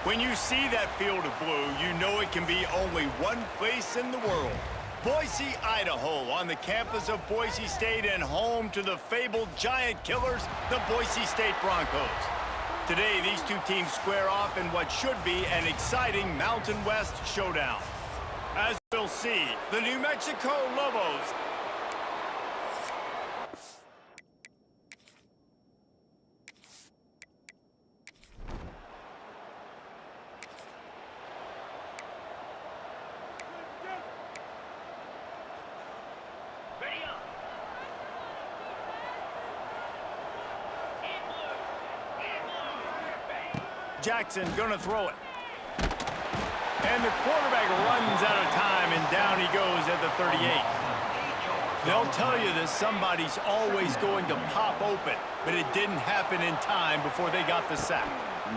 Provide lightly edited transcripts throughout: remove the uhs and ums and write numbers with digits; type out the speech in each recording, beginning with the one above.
When you see that field of blue, you know it can be only one place in the world. Boise, Idaho, on the campus of Boise State and home to the fabled giant killers, the Boise State Broncos. Today, these two teams square off in what should be an exciting Mountain West showdown. As we'll see, the New Mexico Lobos Jackson gonna throw it. And the quarterback runs out of time, and down he goes at the 38. They'll tell you that somebody's always going to pop open, but it didn't happen in time before they got the sack.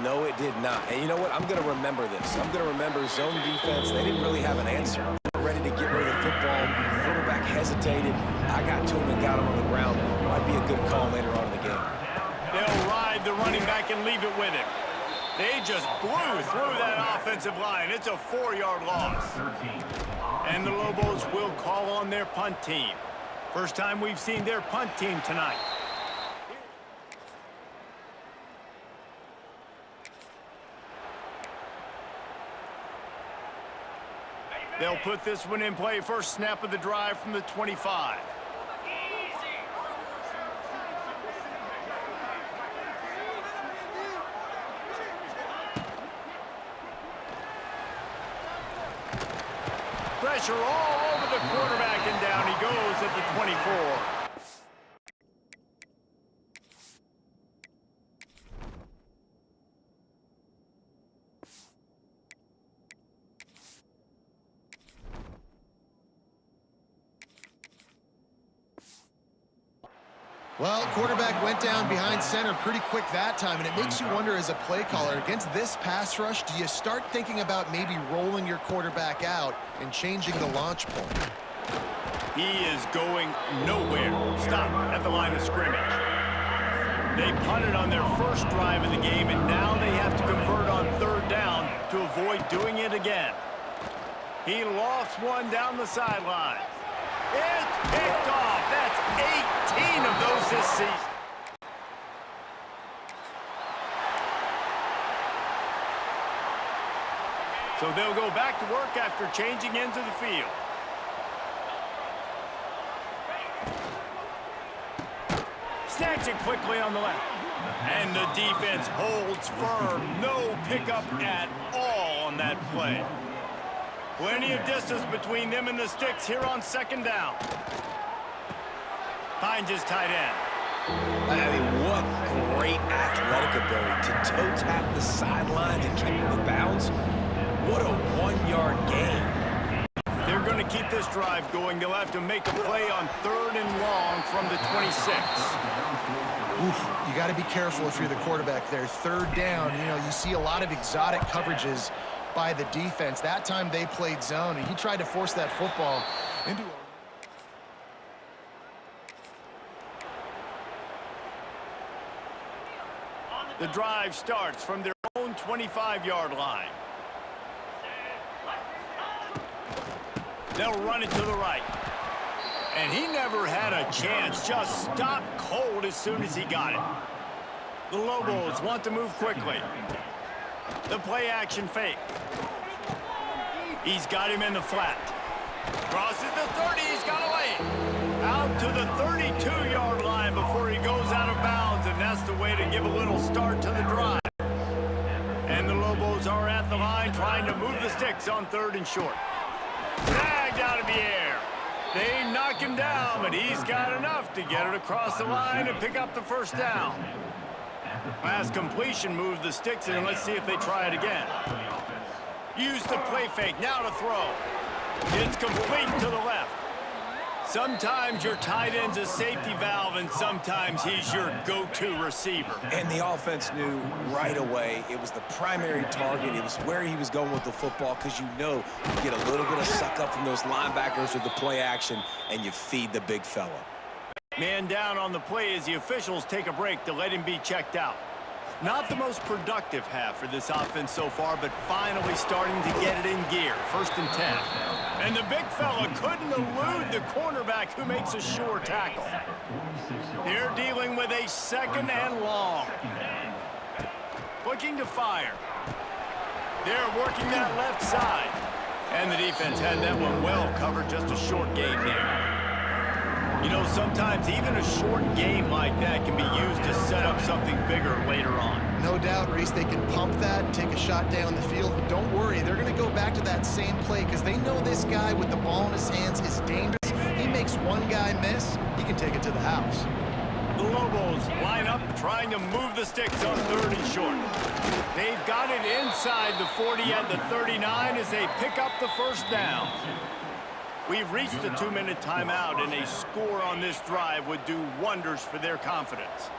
No, it did not. And you know what? I'm going to remember this. I'm going to remember zone defense. They didn't really have an answer. Ready to get rid of the football. Quarterback hesitated. I got to him and got him on the ground. Might be a good call later on in the game. They'll ride the running back and leave it with him. They just blew through that offensive line. It's a 4-yard loss. And the Lobos will call on their punt team. First time we've seen their punt team tonight. They'll put this one in play. First snap of the drive from the 25. Pressure all over the quarterback, and down he goes at the 24. Well, quarterback went down behind center pretty quick that time, and it makes you wonder as a play caller, against this pass rush, do you start thinking about maybe rolling your quarterback out and changing the launch point? He is going nowhere. Stop at the line of scrimmage. They punted on their first drive of the game, and now they have to convert on third down to avoid doing it again. He lofts one down the sideline. It's picked off. That's 18 of those this season. So they'll go back to work after changing into the field. Snatch it quickly on the left. And the defense holds firm. No pickup at all on that play. Plenty of distance between them and the sticks here on second down. Finds his tight end. I mean, what great athletic ability to toe tap the sidelines and keep him in bounds. What a one-yard gain. They're going to keep this drive going. They'll have to make a play on third and long from the 26. Oof, you got to be careful if you're the quarterback there. Third down, you know, you see a lot of exotic coverages by the defense. That time they played zone, and he tried to force that football into a... The drive starts from their own 25-yard line. They'll run it to the right. And he never had a chance. Just stopped cold as soon as he got it. The Lobos want to move quickly. The play-action fake. He's got him in the flat. Crosses the 30. He's got a lane. Out to the 32-yard line before he goes out of bounds, and that's the way to give a little start to the drive. And the Lobos are at the line trying to move the sticks on third and short. Dragged out of the air. They knock him down, but he's got enough to get it across the line and pick up the first down. Last completion moved the sticks in, and let's see if they try it again. Use the play fake, now to throw. It's complete to the left. Sometimes your tight end's a safety valve, and sometimes he's your go-to receiver. And the offense knew right away it was the primary target. It was where he was going with the football, because you know you get a little bit of suck up from those linebackers with the play action, and you feed the big fella. Man down on the play as the officials take a break to let him be checked out. Not the most productive half for this offense so far, but finally starting to get it in gear. 1st and 10. And the big fella couldn't elude the cornerback who makes a sure tackle. They're dealing with a 2nd and long. Looking to fire. They're working that left side. And the defense had that one well covered. Just a short game there. You know, sometimes even a short game like that can be used to set up something bigger later on. No doubt, Reese, they can pump that and take a shot down the field. Don't worry, they're going to go back to that same play because they know this guy with the ball in his hands is dangerous. He makes one guy miss, he can take it to the house. The Lobos line up trying to move the sticks on 3rd and short. They've got it inside the 40 at the 39 as they pick up the 1st down. We've reached the 2-minute timeout, and a score on this drive would do wonders for their confidence.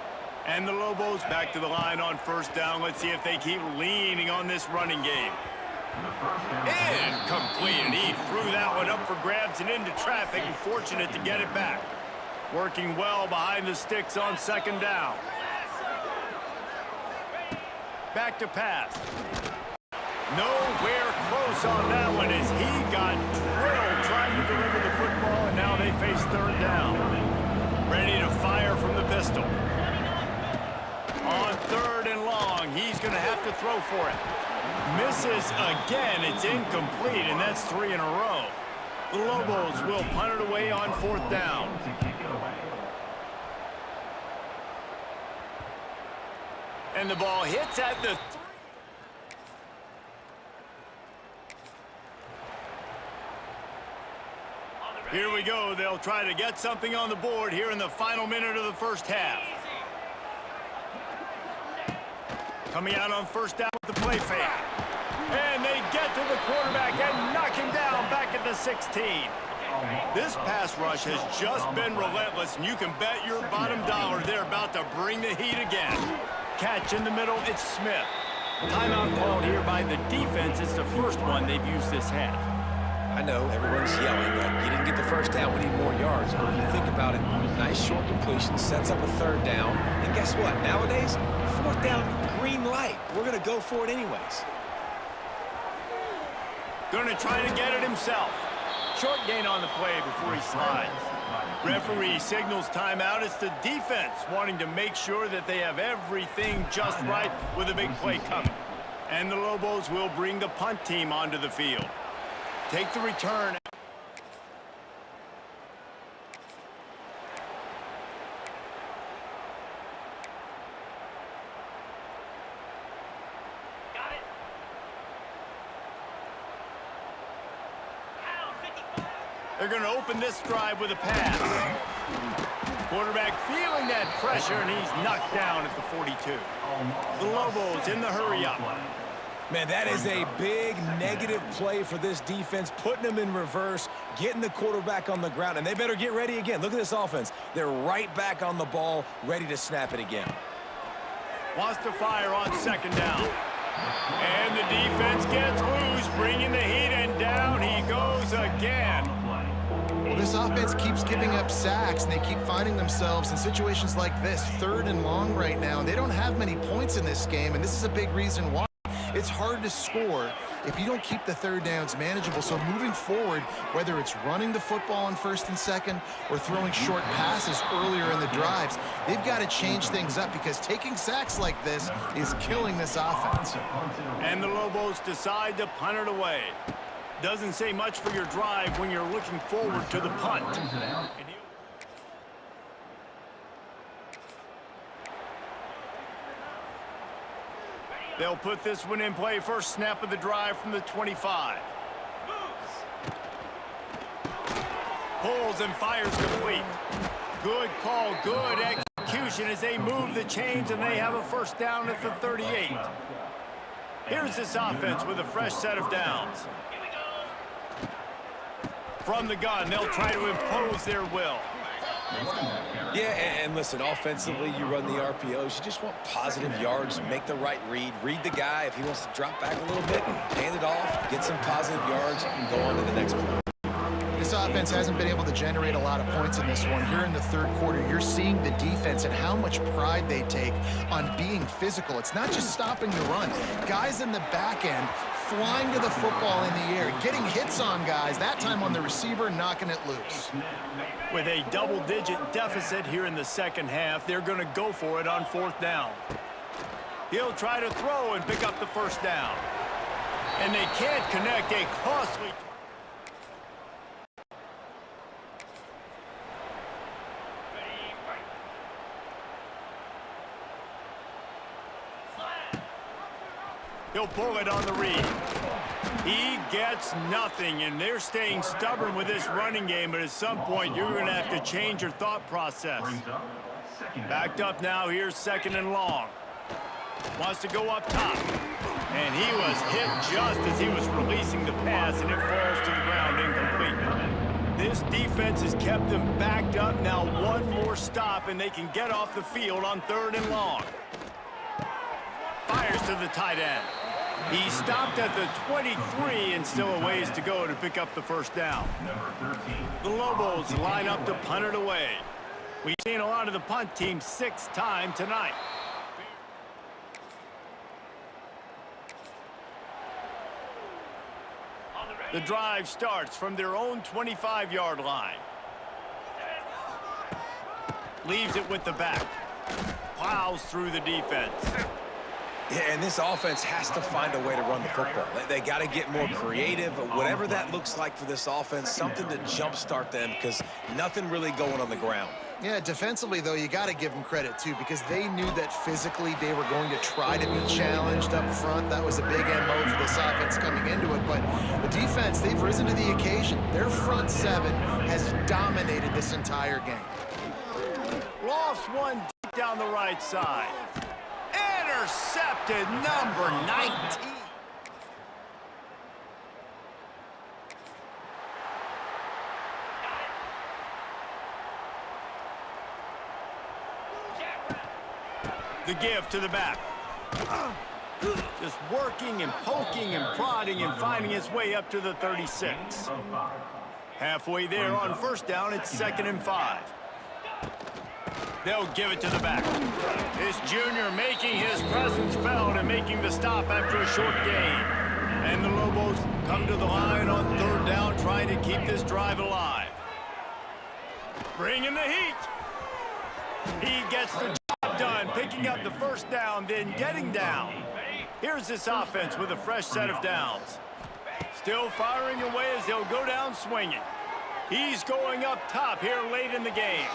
And the Lobos back to the line on 1st down. Let's see if they keep leaning on this running game. Incomplete, and he threw that one up for grabs and into traffic, and fortunate to get it back. Working well behind the sticks on 2nd down. Back to pass. Nowhere close on that one as he got drilled trying to deliver the football, and now they face 3rd down. Ready to fire from the pistol. On 3rd and long, he's going to have to throw for it. Misses again. It's incomplete, and that's 3 in a row. The Lobos will punt it away on 4th down. And the ball hits at the... Here we go. They'll try to get something on the board here in the final minute of the 1st half. Coming out on 1st down with the play fake. And they get to the quarterback and knock him down back at the 16. This pass rush has just been relentless, and you can bet your bottom dollar they're about to bring the heat again. Catch in the middle, it's Smith. Timeout called here by the defense. It's the 1st one they've used this half. I know, everyone's yelling, you didn't get the 1st down, we need more yards. But if you think about it, nice short completion, sets up a 3rd down. And guess what? Nowadays, 4th down, green light. We're going to go for it anyways. Going to try to get it himself. Short gain on the play before he slides. Referee signals timeout. It's the defense wanting to make sure that they have everything just right with a big play coming. And the Lobos will bring the punt team onto the field. Take the return. They're going to open this drive with a pass. Quarterback feeling that pressure, and he's knocked down at the 42. The Lobos in the hurry up. Man, that is a big negative play for this defense, putting them in reverse, getting the quarterback on the ground, and they better get ready again. Look at this offense. They're right back on the ball, ready to snap it again. Wants to fire on 2nd down. And the defense gets loose, bringing the heat, and down he goes again. Well, this offense keeps giving up sacks, and they keep finding themselves in situations like this, 3rd and long right now. They don't have many points in this game, and this is a big reason why. It's hard to score if you don't keep the 3rd downs manageable. So moving forward, whether it's running the football on 1st and 2nd or throwing short passes earlier in the drives, they've got to change things up because taking sacks like this is killing this offense. And the Lobos decide to punt it away. Doesn't say much for your drive when you're looking forward to the punt. They'll put this one in play. First snap of the drive from the 25. Pulls and fires complete. Good call, good execution as they move the chains, and they have a 1st down at the 38. Here's this offense with a fresh set of downs. From the gun, they'll try to impose their will. Yeah, and listen, offensively, you run the RPOs. You just want positive yards, make the right read the guy. If he wants to drop back a little bit, hand it off, get some positive yards, and go on to the next play. This this offense hasn't been able to generate a lot of points in this one. Here in the third quarter, you're seeing the defense and how much pride they take on being physical. It's not just stopping the run. Guys in the back end flying to the football in the air, getting hits on guys, that time on the receiver, knocking it loose. With a double-digit deficit here in the second half, they're going to go for it on fourth down. He'll try to throw and pick up the first down. And they can't connect a costly... He'll pull it on the read. He gets nothing, and they're staying stubborn with this running game, but at some point, you're going to have to change your thought process. Backed up now, here's second and long. Wants to go up top. And he was hit just as he was releasing the pass, and it falls to the ground incomplete. This defense has kept them backed up. Now one more stop, and they can get off the field on third and long. Fires to the tight end. He stopped at the 23 and still a ways to go to pick up the first down. The Lobos line up to punt it away. We've seen a lot of the punt team 6-time tonight. The drive starts from their own 25-yard line. Leaves it with the back. Plows through the defense. Yeah, and this offense has to find a way to run the football. They got to get more creative, whatever that looks like for this offense, something to jumpstart them because nothing really going on the ground. Yeah, defensively, though, you got to give them credit, too, because they knew that physically they were going to try to be challenged up front. That was a big MO for this offense coming into it. But the defense, they've risen to the occasion. Their front seven has dominated this entire game. Lofts one deep down the right side. Intercepted, number 19. The give to the back. Just working and poking and prodding and finding his way up to the 36. Halfway there on first down, it's 2nd and 5. They'll give it to the back. This junior making his presence felt and making the stop after a short gain. And the Lobos come to the line on third down, trying to keep this drive alive. Bringing the heat. He gets the job done, picking up the first down, then getting down. Here's this offense with a fresh set of downs. Still firing away as they'll go down swinging. He's going up top here late in the game.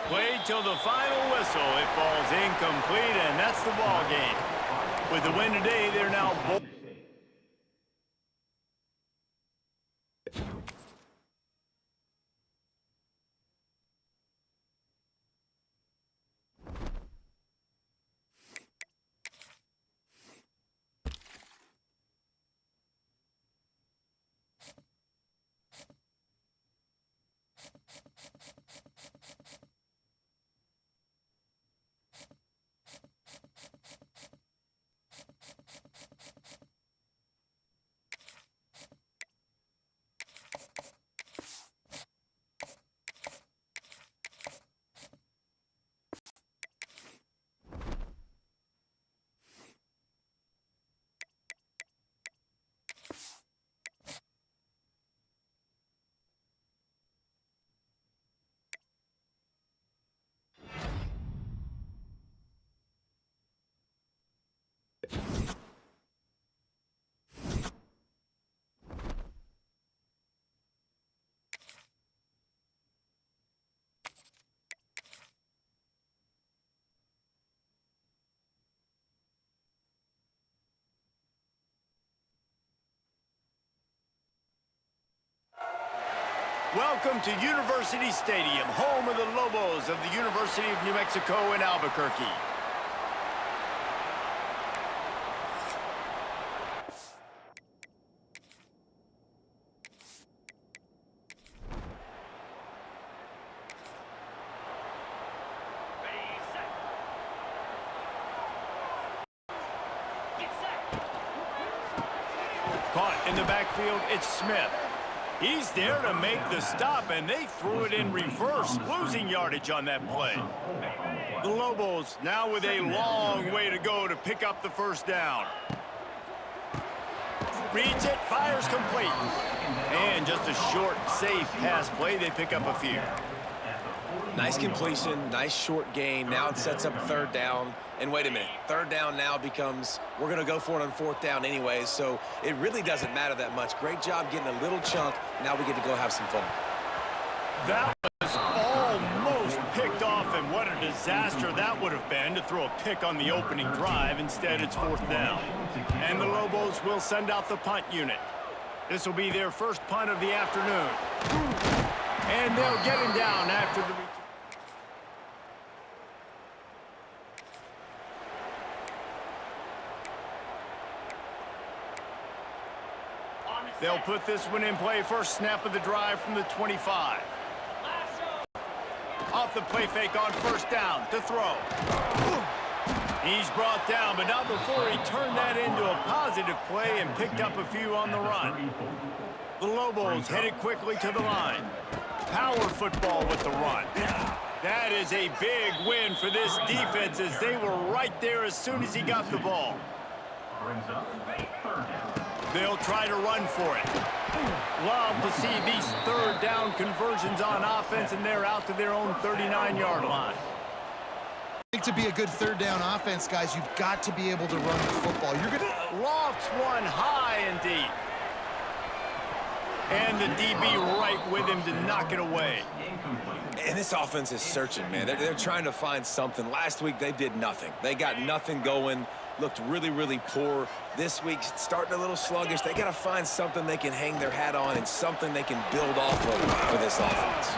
Played till the final whistle. It falls incomplete, and that's the ball game. With the win today, they're now both. Welcome to University Stadium, home of the Lobos of the University of New Mexico in Albuquerque. Caught in the backfield, it's Smith. He's there to make the stop, and they threw it in reverse, losing yardage on that play. The Lobos now with a long way to go to pick up the first down. Reads it, fires complete. And just a short, safe pass play, they pick up a few. Nice completion, nice short gain. Now it sets up third down. And wait a minute, third down now becomes, we're going to go for it on fourth down anyways, so it really doesn't matter that much. Great job getting a little chunk. Now we get to go have some fun. That was almost picked off, and what a disaster that would have been to throw a pick on the opening drive. Instead, it's fourth down. And the Lobos will send out the punt unit. This will be their first punt of the afternoon. And they'll get him down after the return. They'll put this one in play. First snap of the drive from the 25. Off the play fake on first down to throw. He's brought down, but not before he turned that into a positive play and picked up a few on the run. The Lobos headed quickly to the line. Power football with the run. That is a big win for this defense as they were right there as soon as he got the ball. They'll try to run for it. Love to see these third down conversions on offense, and they're out to their own 39-yard line. I think to be a good third down offense, guys, you've got to be able to run the football. You're going to lofts one high and deep. And the DB right with him to knock it away. And this offense is searching, man. They're trying to find something. Last week, they did nothing. They got nothing going. Looked really, really poor. This week, starting a little sluggish. They got to find something they can hang their hat on and something they can build off of for this offense.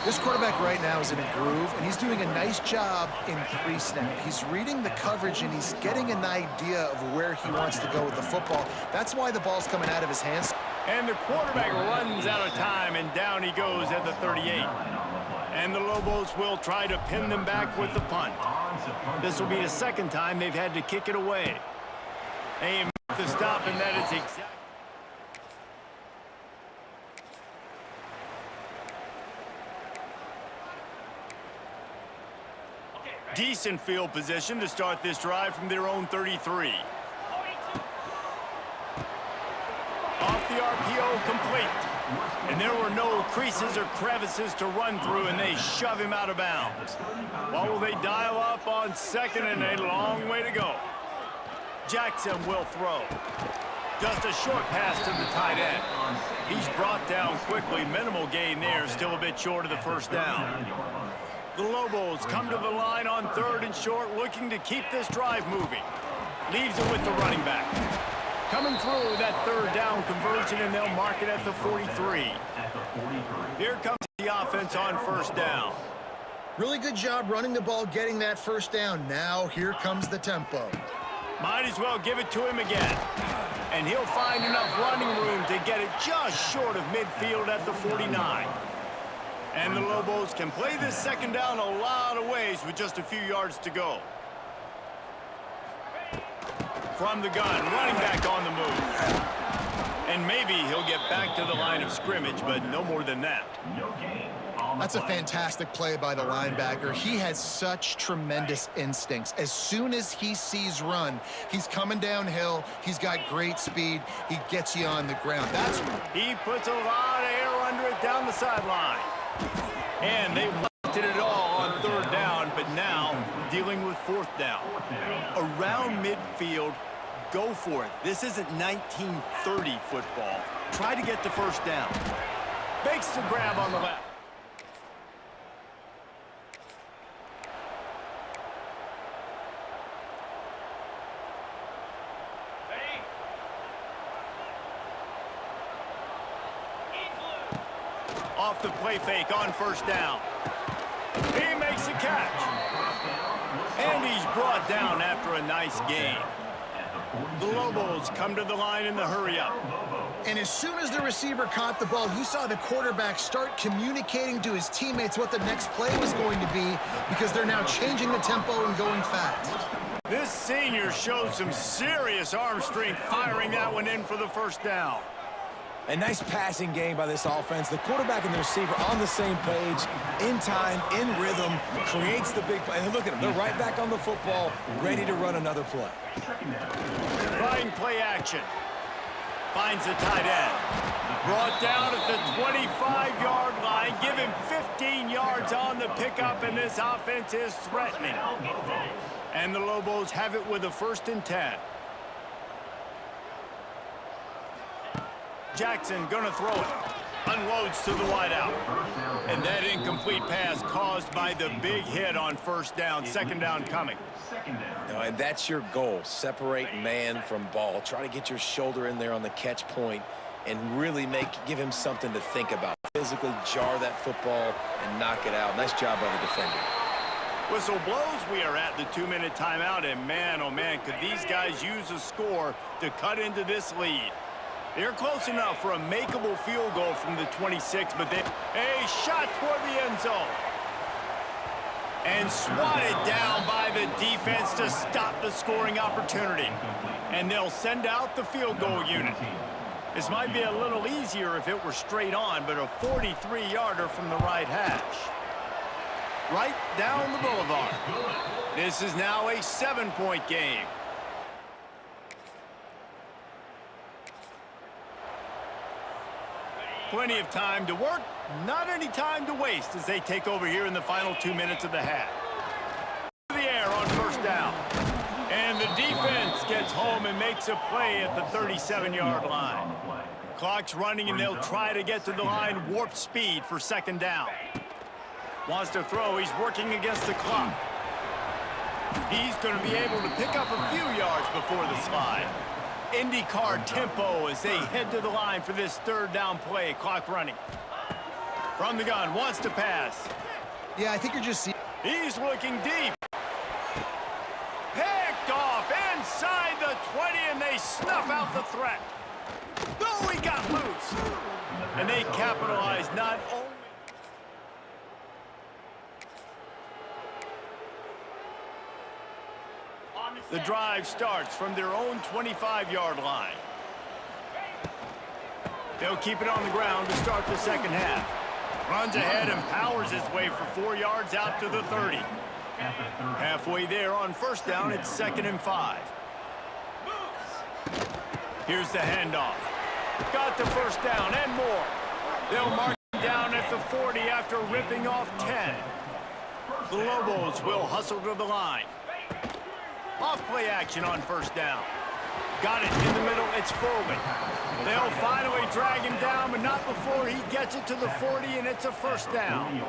This quarterback right now is in a groove, and he's doing a nice job in pre-snap. He's reading the coverage, and he's getting an idea of where he wants to go with the football. That's why the ball's coming out of his hands. And the quarterback runs out of time, and down he goes at the 38. And the Lobos will try to pin them back with the punt. This will be the second time they've had to kick it away. They make the stop, and that is exactly. Decent field position to start this drive from their own 33. Off the RPO, complete. And there were no creases or crevices to run through, and they shove him out of bounds. What will they dial up on second, and a long way to go? Jackson will throw. Just a short pass to the tight end. He's brought down quickly. Minimal gain there, still a bit short of the first down. The Lobos come to the line on third and short, looking to keep this drive moving. Leaves it with the running back. Coming through that third down conversion, and they'll mark it at the 43. Here comes the offense on first down. Really good job running the ball, getting that first down. Now here comes the tempo. Might as well give it to him again. And he'll find enough running room to get it just short of midfield at the 49. And the Lobos can play this second down a lot of ways with just a few yards to go. From the gun, running back on the move. And maybe he'll get back to the line of scrimmage, but no more than that. That's a fantastic play by the linebacker. He has such tremendous instincts. As soon as he sees run, he's coming downhill. He's got great speed. He gets you on the ground. He puts a lot of air under it down the sideline. And they wanted it all on third down, but now dealing with fourth down. Around midfield, go for it. This isn't 1930 football. Try to get the first down. Makes the grab on the left. Off the play fake on first down. He makes the catch. And he's brought down after a nice gain. The Lobos come to the line in the hurry-up. And as soon as the receiver caught the ball, you saw the quarterback start communicating to his teammates what the next play was going to be, because they're now changing the tempo and going fast. This senior shows some serious arm strength, firing that one in for the first down. A nice passing game by this offense. The quarterback and the receiver on the same page, in time, in rhythm, creates the big play. And look at them. They're right back on the football, ready to run another play. Trying play action. Finds the tight end. Brought down at the 25-yard line. Give him 15 yards on the pickup, and this offense is threatening. And the Lobos have it with a 1st and 10. Jackson gonna throw it. Unloads to the wideout. And that incomplete pass caused by the big hit on 1st down. 2nd down coming. And that's your goal. Separate man from ball. Try to get your shoulder in there on the catch point and really give him something to think about. Physically jar that football and knock it out. Nice job by the defender. Whistle blows. We are at the 2-minute timeout. And man, oh man, could these guys use a score to cut into this lead. They're close enough for a makeable field goal from the 26, but a shot toward the end zone. And swatted down by the defense to stop the scoring opportunity. And they'll send out the field goal unit. This might be a little easier if it were straight on, but a 43-yarder from the right hash. Right down the boulevard. This is now a 7-point game. Plenty of time to work, not any time to waste as they take over here in the final 2 minutes of the half. The air on 1st down. And the defense gets home and makes a play at the 37-yard line. Clock's running and they'll try to get to the line warp speed for 2nd down. Wants to throw, he's working against the clock. He's going to be able to pick up a few yards before the slide. IndyCar tempo as they head to the line for this 3rd down play. Clock running. From the gun, wants to pass. Yeah, I think you're just seeing. He's looking deep. Picked off inside the 20, and they snuff out the threat. Oh, he got loose. And they capitalize not only. The drive starts from their own 25-yard line. They'll keep it on the ground to start the 2nd half. Runs ahead and powers his way for 4 yards out to the 30. Halfway there on 1st down, it's 2nd and 5. Here's the handoff. Got the 1st down and more. They'll mark him down at the 40 after ripping off 10. The Lobos will hustle to the line. Off play action on 1st down. Got it in the middle, it's Foley. They'll finally drag him down, but not before he gets it to the 40, and it's a 1st down.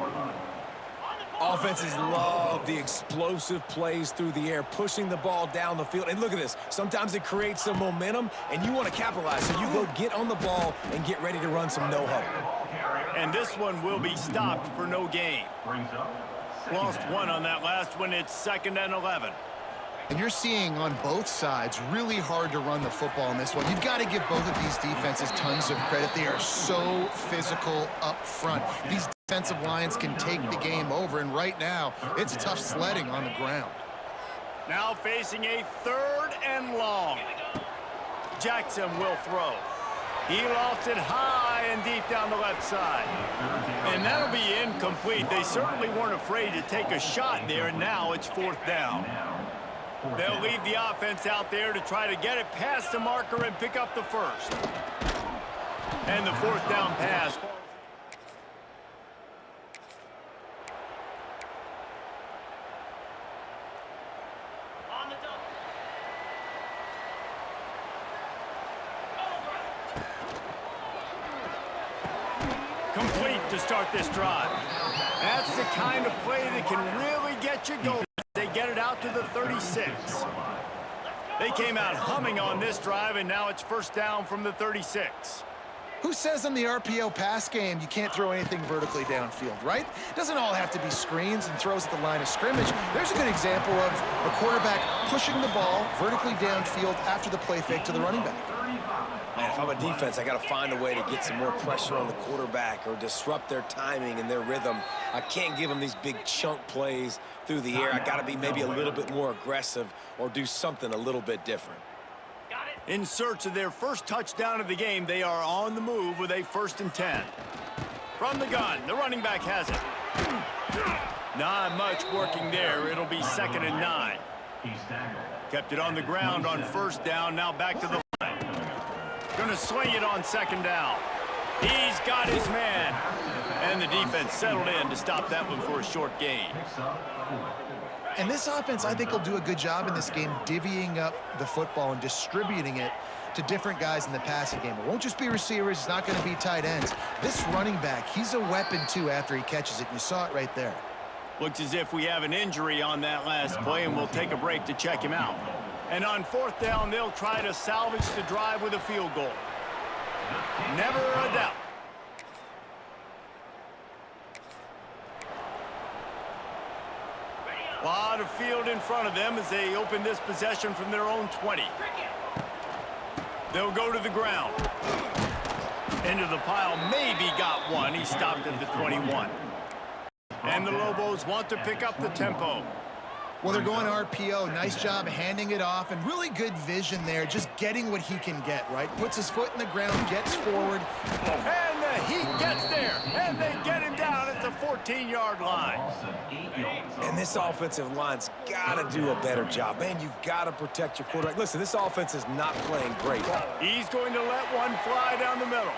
Offenses love the explosive plays through the air, pushing the ball down the field. And look at this. Sometimes it creates some momentum, and you want to capitalize. So you go get on the ball and get ready to run some no-huddle. And this one will be stopped for no gain. Lost 1 on that last one. It's 2nd and 11. And you're seeing on both sides really hard to run the football in this one. You've got to give both of these defenses tons of credit. They are so physical up front. These defensive lines can take the game over, and right now it's tough sledding on the ground. Now facing a 3rd and long. Jackson will throw. He lofts it high and deep down the left side. And that'll be incomplete. They certainly weren't afraid to take a shot there, and now it's 4th down. They'll leave the offense out there to try to get it past the marker and pick up the 1st. And the 4th down pass. Complete to start this drive. That's the kind of play that can really get you going. They get it out to the 36. They came out humming on this drive, and now it's 1st down from the 36. Who says in the RPO pass game you can't throw anything vertically downfield, right? It doesn't all have to be screens and throws at the line of scrimmage. There's a good example of a quarterback pushing the ball vertically downfield after the play fake to the running back. Man, if I'm a defense, I got to find a way to get some more pressure on the quarterback or disrupt their timing and their rhythm. I can't give them these big chunk plays through the air. I got to be maybe a little bit more aggressive or do something a little bit different. Got it. In search of their first touchdown of the game, they are on the move with a 1st and 10. From the gun, the running back has it. Not much working there. It'll be 2nd and 9. Kept it on the ground on 1st down, now back to the line. Gonna swing it on 2nd down. He's got his man. And the defense settled in to stop that one for a short gain. And this offense, I think, will do a good job in this game divvying up the football and distributing it to different guys in the passing game. It won't just be receivers. It's not going to be tight ends. This running back, he's a weapon, too, after he catches it. You saw it right there. Looks as if we have an injury on that last play, and we'll take a break to check him out. And on 4th down, they'll try to salvage the drive with a field goal. Never a doubt. A lot of field in front of them as they open this possession from their own 20. They'll go to the ground. Into the pile, maybe got one. He stopped at the 21. And the Lobos want to pick up the tempo. Well, they're going RPO. Nice job handing it off, and really good vision there, just getting what he can get, right? Puts his foot in the ground, gets forward. And the Heat gets there, and they get him down at the 14-yard line. And this offensive line's got to do a better job. Man, you've got to protect your quarterback. Listen, this offense is not playing great. He's going to let one fly down the middle.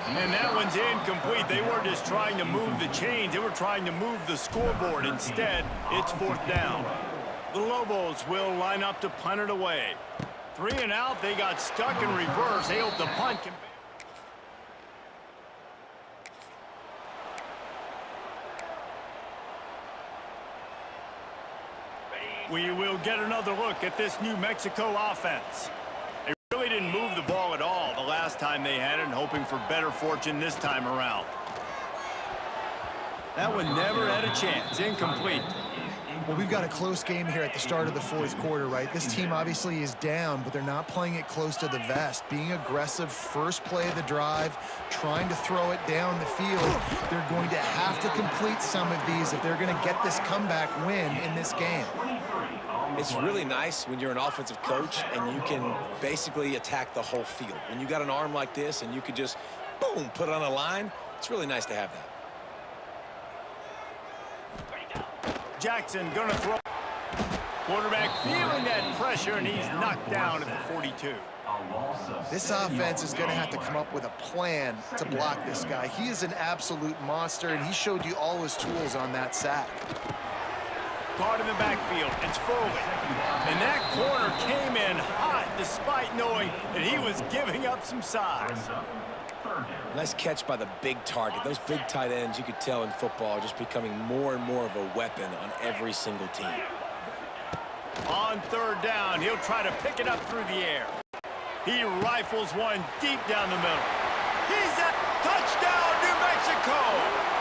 And that one's incomplete. They weren't just trying to move the chains. They were trying to move the scoreboard. Instead, it's 4th down. The Lobos will line up to punt it away. 3 and out. They got stuck in reverse. They hope the punt can... We will get another look at this New Mexico offense. They really didn't move the ball at all the last time they had it, and hoping for better fortune this time around. That one never had a chance. Incomplete. Well, we've got a close game here at the start of the 4th quarter, right? This team obviously is down, but they're not playing it close to the vest. Being aggressive, first play of the drive, trying to throw it down the field. They're going to have to complete some of these if they're going to get this comeback win in this game. It's really nice when you're an offensive coach and you can basically attack the whole field. When you got an arm like this and you could just, boom, put it on a line, it's really nice to have that. Jackson gonna throw. Quarterback feeling that pressure, and he's knocked down at the 42. This offense is going to have to come up with a plan to block this guy. He is an absolute monster, and he showed you all his tools on that sack. Caught in the backfield. It's Foley. And that corner came in hot despite knowing that he was giving up some size. Nice catch by the big target. Those big tight ends, you could tell in football, are just becoming more and more of a weapon on every single team. On 3rd down, he'll try to pick it up through the air. He rifles one deep down the middle. He's at touchdown, New Mexico!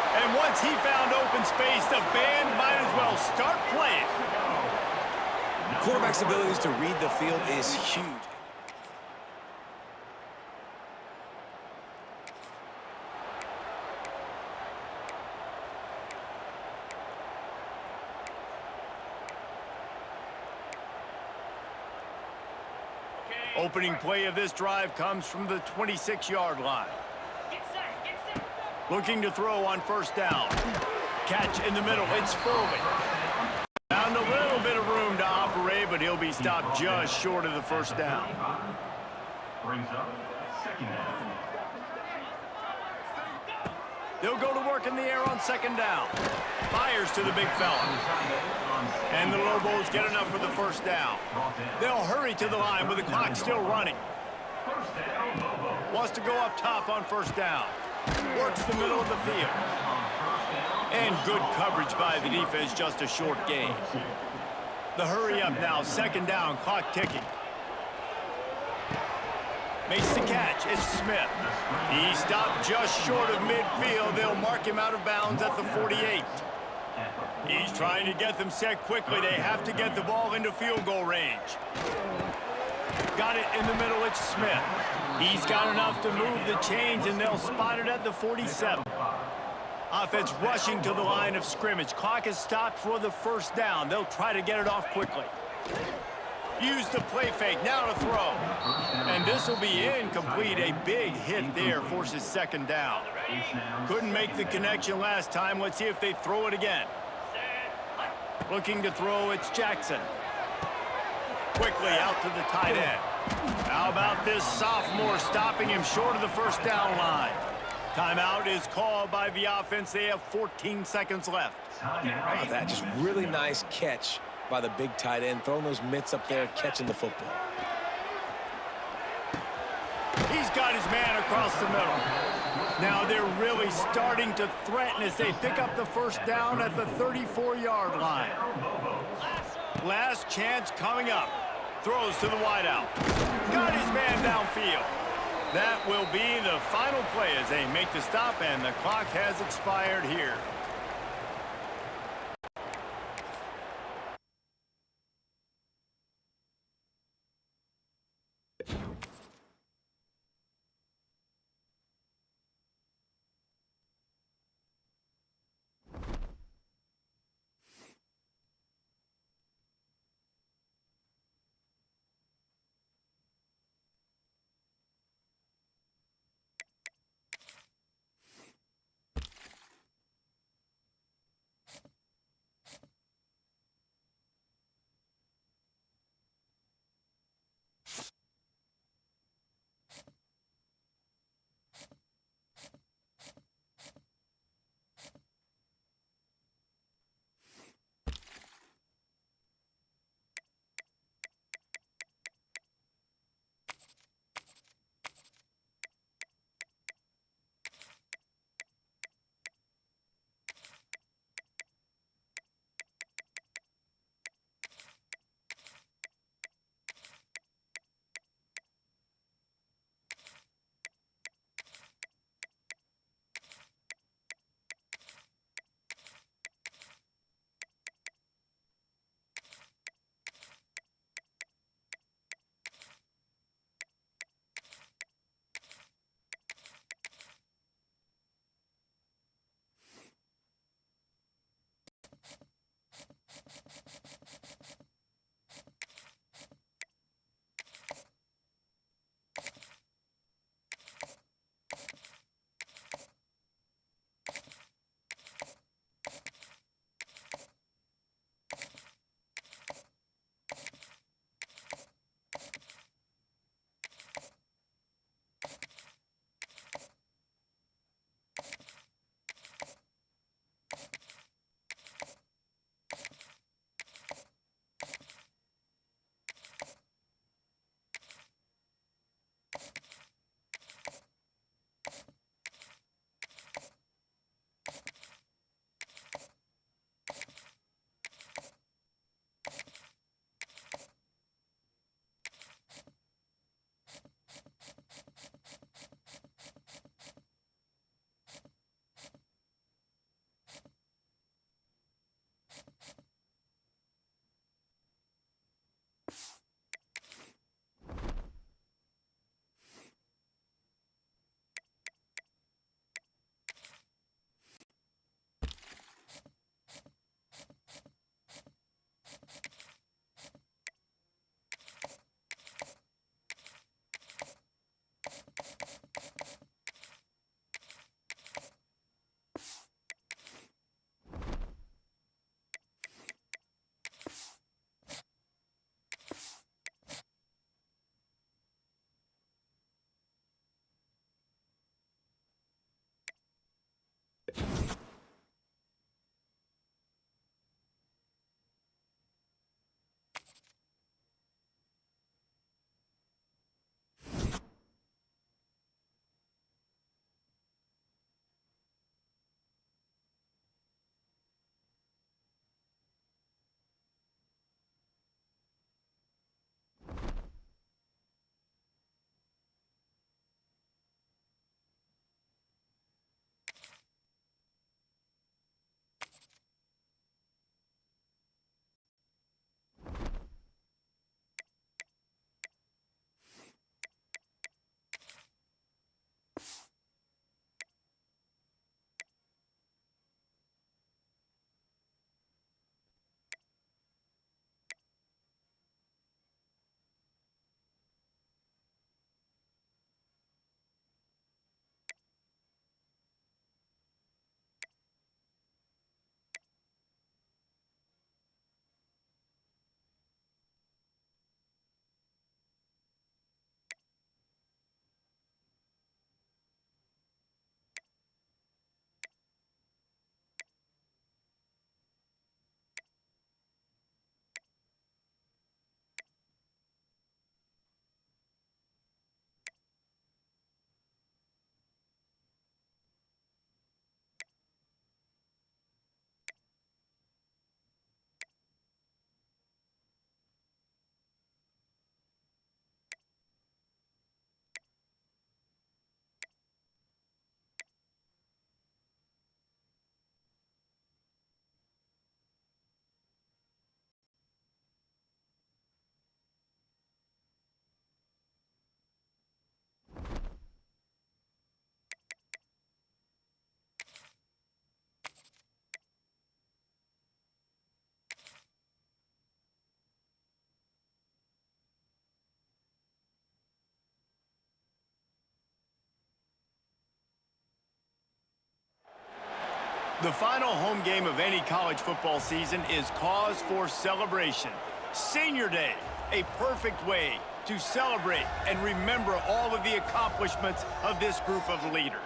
And once he found open space, the band might as well start playing. Quarterback's abilities to read the field is huge. Opening play of this drive comes from the 26-yard line. Looking to throw on 1st down. Catch in the middle. It's Foley. Found a little bit of room to operate, but he'll be stopped just short of the 1st down. Brings up 2nd down. They'll go to work in the air on 2nd down. Fires to the big fella. And the Lobos get enough for the 1st down. They'll hurry to the line with the clock still running. Wants to go up top on 1st down. Works the middle of the field. And good coverage by the defense, just a short gain. The hurry up now, 2nd down, clock ticking. Makes the catch, it's Smith. He stopped just short of midfield. They'll mark him out of bounds at the 48. He's trying to get them set quickly. They have to get the ball into field goal range. Got it in the middle, it's Smith. He's got enough to move the chains, and they'll spot it at the 47. Offense rushing to the line of scrimmage. Clock is stopped for the 1st down. They'll try to get it off quickly. Use the play fake, now to throw. And this will be incomplete. A big hit there forces second down. Couldn't make the connection last time. Let's see if they throw it again. Looking to throw, it's Jackson. Quickly out to the tight end. How about this sophomore stopping him short of the first down line? Timeout is called by the offense. They have 14 seconds left. Oh, that just really nice catch by the big tight end, throwing those mitts up there, catching the football. He's got his man across the middle. Now they're really starting to threaten as they pick up the first down at the 34-yard line. Last chance coming up. Throws to the wideout. Got his man downfield. That will be the final play as they make the stop, and the clock has expired here. The final home game of any college football season is cause for celebration. Senior Day, a perfect way to celebrate and remember all of the accomplishments of this group of leaders.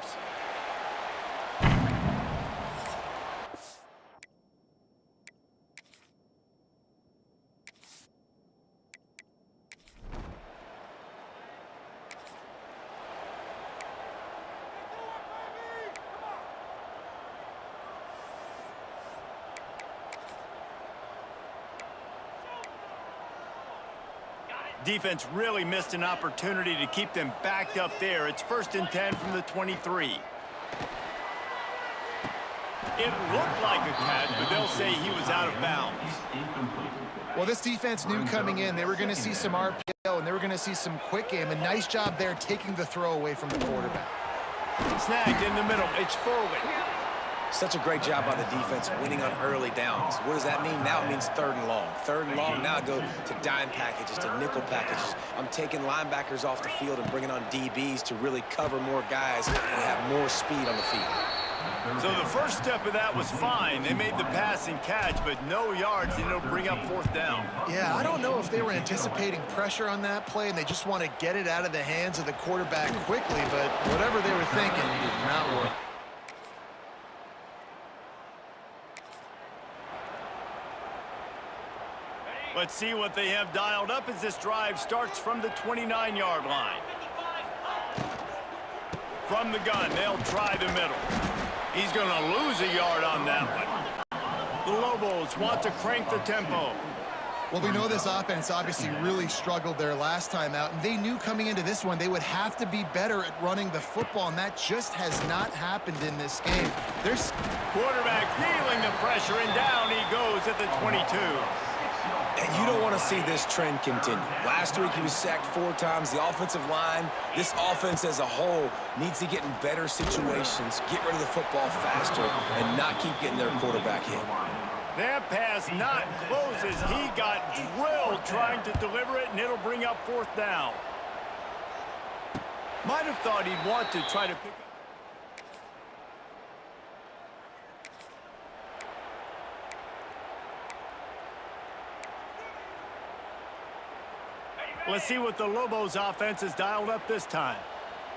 Defense really missed an opportunity to keep them backed up there. It's 1st and 10 from the 23. It looked like a catch, but they'll say he was out of bounds. Well, this defense knew coming in they were going to see some RPO and they were going to see some quick game. A nice job there taking the throw away from the quarterback. Snagged in the middle. It's Foley. Such a great job by the defense winning on early downs. What does that mean? Now it means 3rd and long. 3rd and long, now I go to dime packages, to nickel packages. I'm taking linebackers off the field and bringing on DBs to really cover more guys and have more speed on the field. So the first step of that was fine. They made the pass and catch, but no yards, and it'll bring up 4th down. Yeah, I don't know if they were anticipating pressure on that play and they just want to get it out of the hands of the quarterback quickly, but whatever they were thinking did not work. Let's see what they have dialed up as this drive starts from the 29-yard line. From the gun, they'll try the middle. He's going to lose a yard on that one. The Lobos want to crank the tempo. Well, we know this offense obviously really struggled their last time out, and they knew coming into this one they would have to be better at running the football, and that just has not happened in this game. There's quarterback feeling the pressure, and down he goes at the 22. And you don't want to see this trend continue. Last week, he was sacked 4 times. The offensive line, this offense as a whole, needs to get in better situations, get rid of the football faster, and not keep getting their quarterback hit. That pass not close as he got drilled trying to deliver it, and it'll bring up 4th down. Might have thought he'd want to try to pick up. Let's see what the Lobos offense has dialed up this time.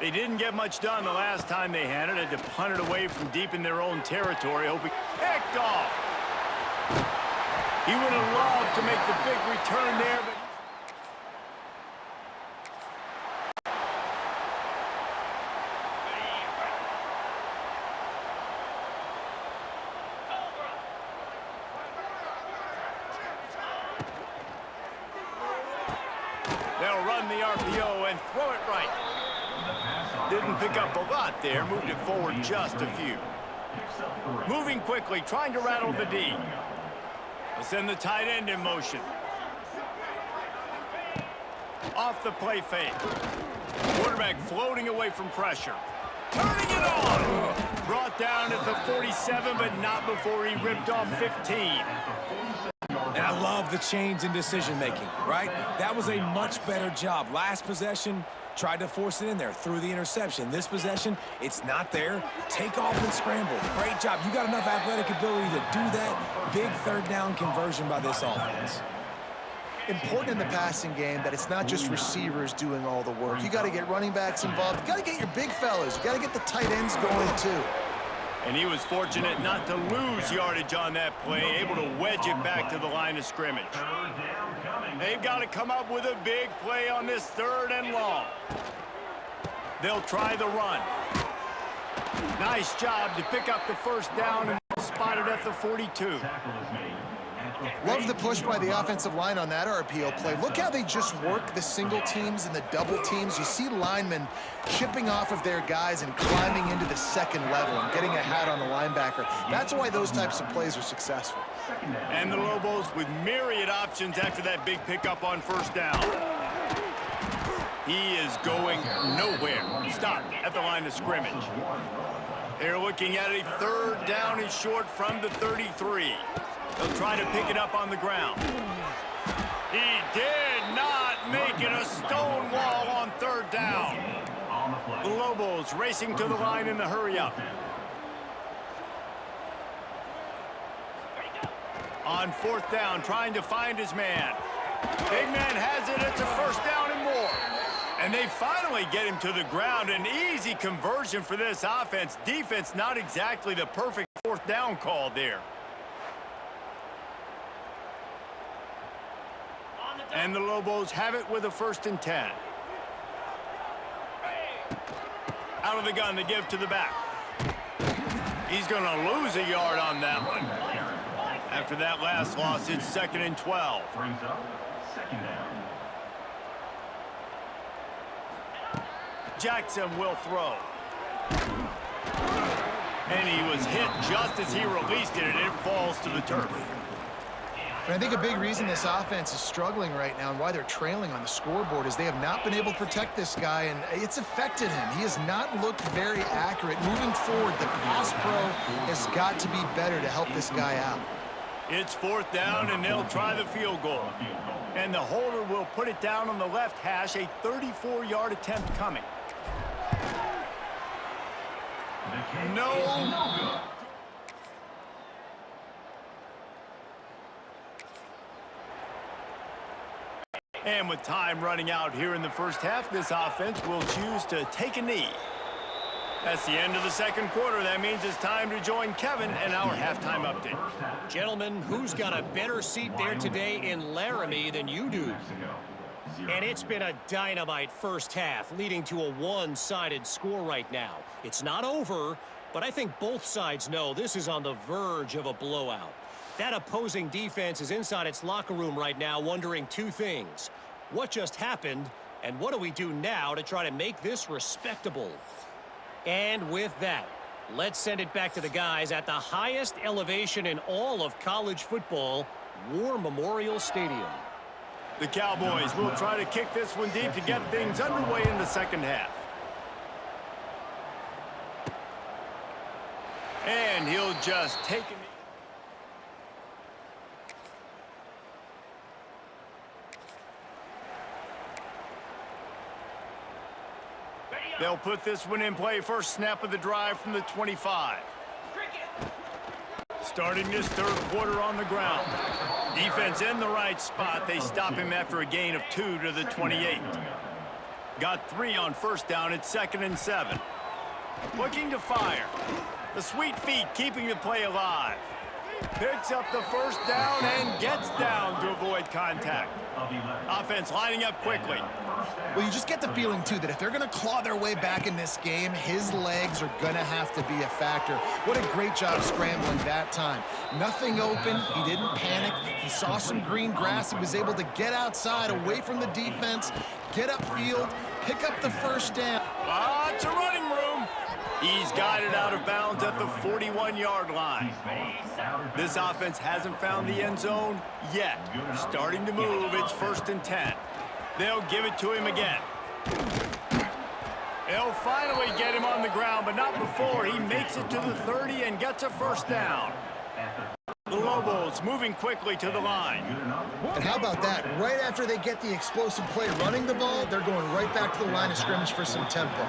They didn't get much done the last time they had it. Had to punt it away from deep in their own territory, hoping picked off. He would have loved to make the big return there, but they'll run the RPO and throw it right. Didn't pick up a lot there, moved it forward just a few. Moving quickly, trying to rattle the D. They'll send the tight end in motion. Off the play fake. Quarterback floating away from pressure. Turning it on! Brought down at the 47, but not before he ripped off 15. And I love the change in decision-making, right? That was a much better job. Last possession, tried to force it in there, threw the interception. This possession, it's not there. Take off and scramble. Great job. You got enough athletic ability to do that. Big 3rd down conversion by this offense. Important in the passing game that it's not just receivers doing all the work. You got to get running backs involved. You got to get your big fellas. You got to get the tight ends going too. And he was fortunate not to lose yardage on that play, able to wedge it back to the line of scrimmage. They've got to come up with a big play on this 3rd and long. They'll try the run. Nice job to pick up the 1st down and spotted at the 42. Love the push by the offensive line on that RPO play. Look how they just work the single teams and the double teams. You see linemen chipping off of their guys and climbing into the 2nd level and getting a hat on the linebacker. That's why those types of plays are successful. And the Lobos with myriad options after that big pickup on 1st down. He is going nowhere. Stop at the line of scrimmage. They're looking at a 3rd down and short from the 33. They'll try to pick it up on the ground. He did not make it a stone wall on 3rd down. The Lobos racing to the line in the hurry up. On fourth down, trying to find his man. Big man has it. It's a first down and more. And they finally get him to the ground. An easy conversion for this offense. Defense, not exactly the perfect fourth down call there. And the Lobos have it with a 1st and 10. Out of the gun to give to the back. He's going to lose a yard on that one. After that last loss, it's 2nd and 12. Brings up 2nd down. Jackson will throw. And he was hit just as he released it, and it falls to the turf. And I think a big reason this offense is struggling right now and why they're trailing on the scoreboard is they have not been able to protect this guy, and it's affected him. He has not looked very accurate. Moving forward, the pass pro has got to be better to help this guy out. It's 4th down, and they'll try the field goal. And the holder will put it down on the left hash, a 34-yard attempt coming. No. And with time running out here in the first half, this offense will choose to take a knee. That's the end of the second quarter. That means it's time to join Kevin and our halftime update. Gentlemen, who's got a better seat there today in Laramie than you do? And it's been a dynamite first half, leading to a one-sided score right now. It's not over, but I think both sides know this is on the verge of a blowout. That opposing defense is inside its locker room right now wondering two things. What just happened, and what do we do now to try to make this respectable? And with that, let's send it back to the guys at the highest elevation in all of college football, War Memorial Stadium. The Cowboys will try to kick this one deep to get things underway in the second half. And he'll just take it. They'll put this one in play. First snap of the drive from the 25. Starting this third quarter on the ground. Defense in the right spot. They stop him after a gain of 2 to the 28. Got 3 on first down. It's 2nd and 7. Looking to fire. The sweet feet keeping the play alive. Picks up the first down and gets down to avoid contact. Offense lining up quickly. Well, you just get the feeling, too, that if they're going to claw their way back in this game, his legs are going to have to be a factor. What a great job scrambling that time. Nothing open. He didn't panic. He saw some green grass. He was able to get outside, away from the defense, get upfield, pick up the first down. Lots of running room. He's got it out of bounds at the 41-yard line. This offense hasn't found the end zone yet. Starting to move, it's 1st and 10. They'll give it to him again. They'll finally get him on the ground, but not before he makes it to the 30 and gets a first down. The Lobos moving quickly to the line. And how about that? Right after they get the explosive play running the ball, they're going right back to the line of scrimmage for some tempo.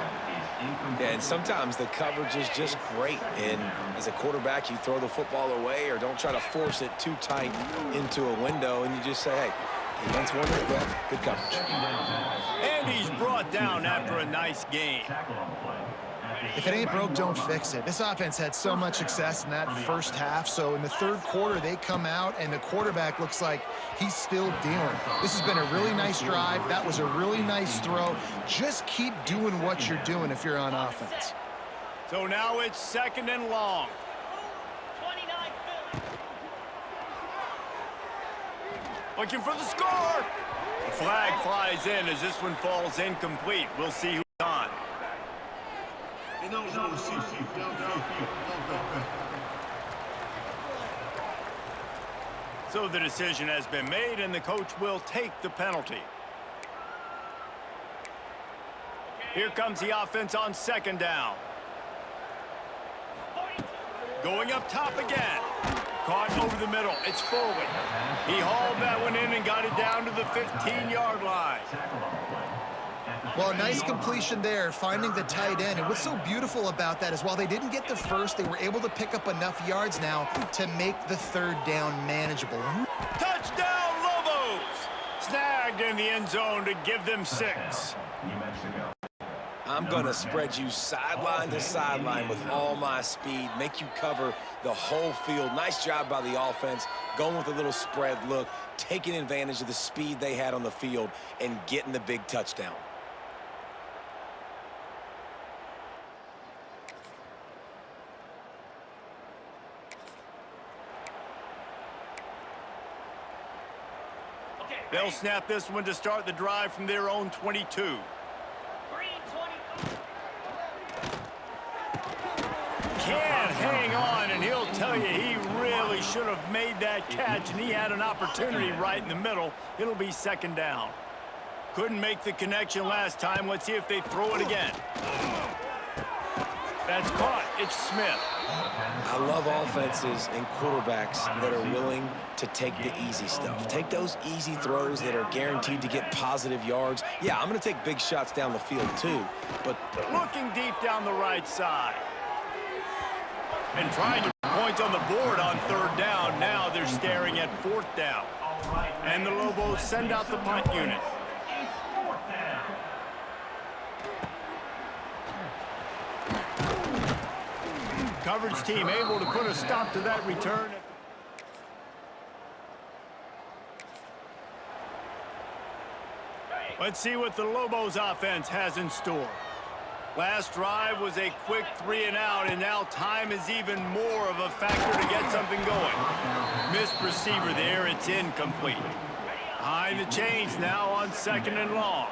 Yeah, and sometimes the coverage is just great. And as a quarterback, you throw the football away or don't try to force it too tight into a window, and you just say, hey, defense won it, well, good coverage. And he's brought down after a nice game. If it ain't broke, don't fix it. This offense had so much success in that first half, so in the third quarter, they come out, and the quarterback looks like he's still dealing. This has been a really nice drive. That was a really nice throw. Just keep doing what you're doing if you're on offense. So now it's 2nd and long. Looking for the score. The flag flies in as this one falls incomplete. We'll see who's on. So the decision has been made, and the coach will take the penalty. Here comes the offense on 2nd down. Going up top again. Caught over the middle. It's Foley. He hauled that one in and got it down to the 15-yard line. Well, a nice completion there, finding the tight end. And what's so beautiful about that is while they didn't get the first, they were able to pick up enough yards now to make the third down manageable. Touchdown, Lobos! Snagged in the end zone to give them 6. I'm going to spread you sideline to sideline with all my speed, make you cover the whole field. Nice job by the offense, going with a little spread look, taking advantage of the speed they had on the field and getting the big touchdown. They'll snap this one to start the drive from their own 22. Can't hang on, and he'll tell you he really should have made that catch, and he had an opportunity right in the middle. It'll be second down. Couldn't make the connection last time. Let's see if they throw it again. That's caught. It's Smith. I love offenses and quarterbacks that are willing to take the easy stuff. Take those easy throws that are guaranteed to get positive yards. Yeah, I'm going to take big shots down the field too, but looking deep down the right side. And trying to put points on the board on third down. Now they're staring at fourth down. And the Lobos send out the punt unit. Coverage team able to put a stop to that return. Let's see what the Lobos offense has in store. Last drive was a quick 3-and-out, and now time is even more of a factor to get something going. Missed receiver there, it's incomplete. Behind the chains now on 2nd and long.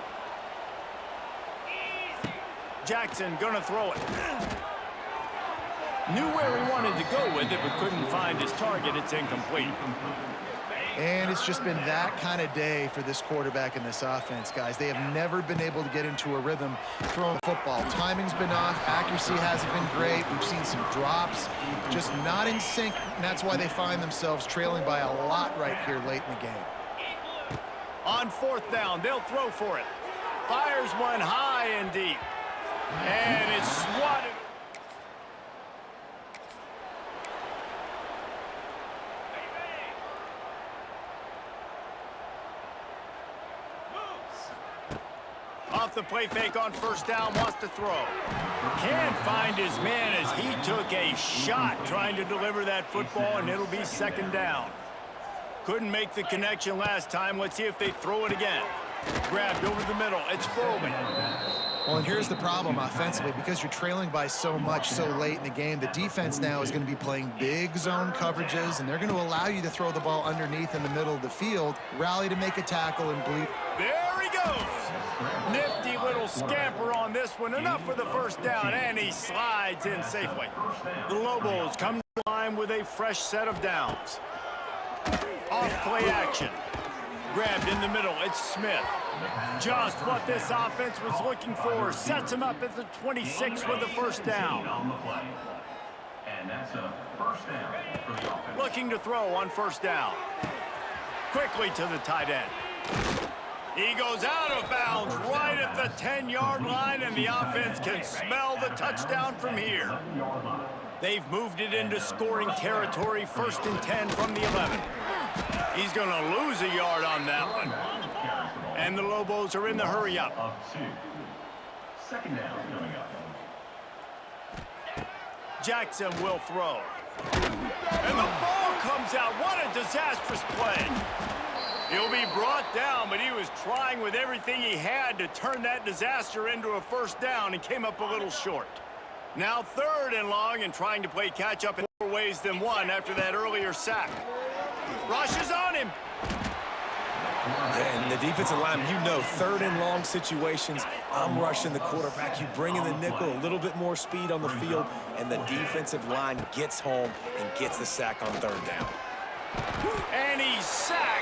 Jackson gonna throw it. Knew where he wanted to go with it, but couldn't find his target. It's incomplete. And it's just been that kind of day for this quarterback and this offense, guys. They have never been able to get into a rhythm throwing football. Timing's been off. Accuracy hasn't been great. We've seen some drops, just not in sync, and that's why they find themselves trailing by a lot right here late in the game. On fourth down, they'll throw for it. Fires one high and deep. And it's swatted. Off the play fake on first down, wants to throw. Can't find his man as he took a shot trying to deliver that football, and it'll be second down. Couldn't make the connection last time. Let's see if they throw it again. Grabbed over the middle. It's Foreman. Well, and here's the problem offensively. Because you're trailing by so much so late in the game, the defense now is going to be playing big zone coverages, and they're going to allow you to throw the ball underneath in the middle of the field, rally to make a tackle, and bleed. There he goes. Nifty little scamper on this one. Enough for the first down, and he slides in safely. The Lobos come to the line with a fresh set of downs. Off play action. Grabbed in the middle. It's Smith. Just what this offense was looking for. Sets him up at the 26 with the first down. And that's a first down for the offense. Looking to throw on first down. Quickly to the tight end. He goes out of bounds right at the 10-yard line, and the offense can smell the touchdown from here. They've moved it into scoring territory, 1st and 10 from the 11. He's going to lose a yard on that one. And the Lobos are in the hurry up. Of 2. Second down coming up. Jackson will throw. And the ball comes out. What a disastrous play. He'll be brought down, but he was trying with everything he had to turn that disaster into a first down and came up a little short. Now 3rd and long and trying to play catch-up in more ways than one after that earlier sack. Rushes on him. And the defensive line, you know, 3rd and long situations, I'm rushing the quarterback. You bring in the nickel, a little bit more speed on the field, and the defensive line gets home and gets the sack on 3rd down. And he's sacked.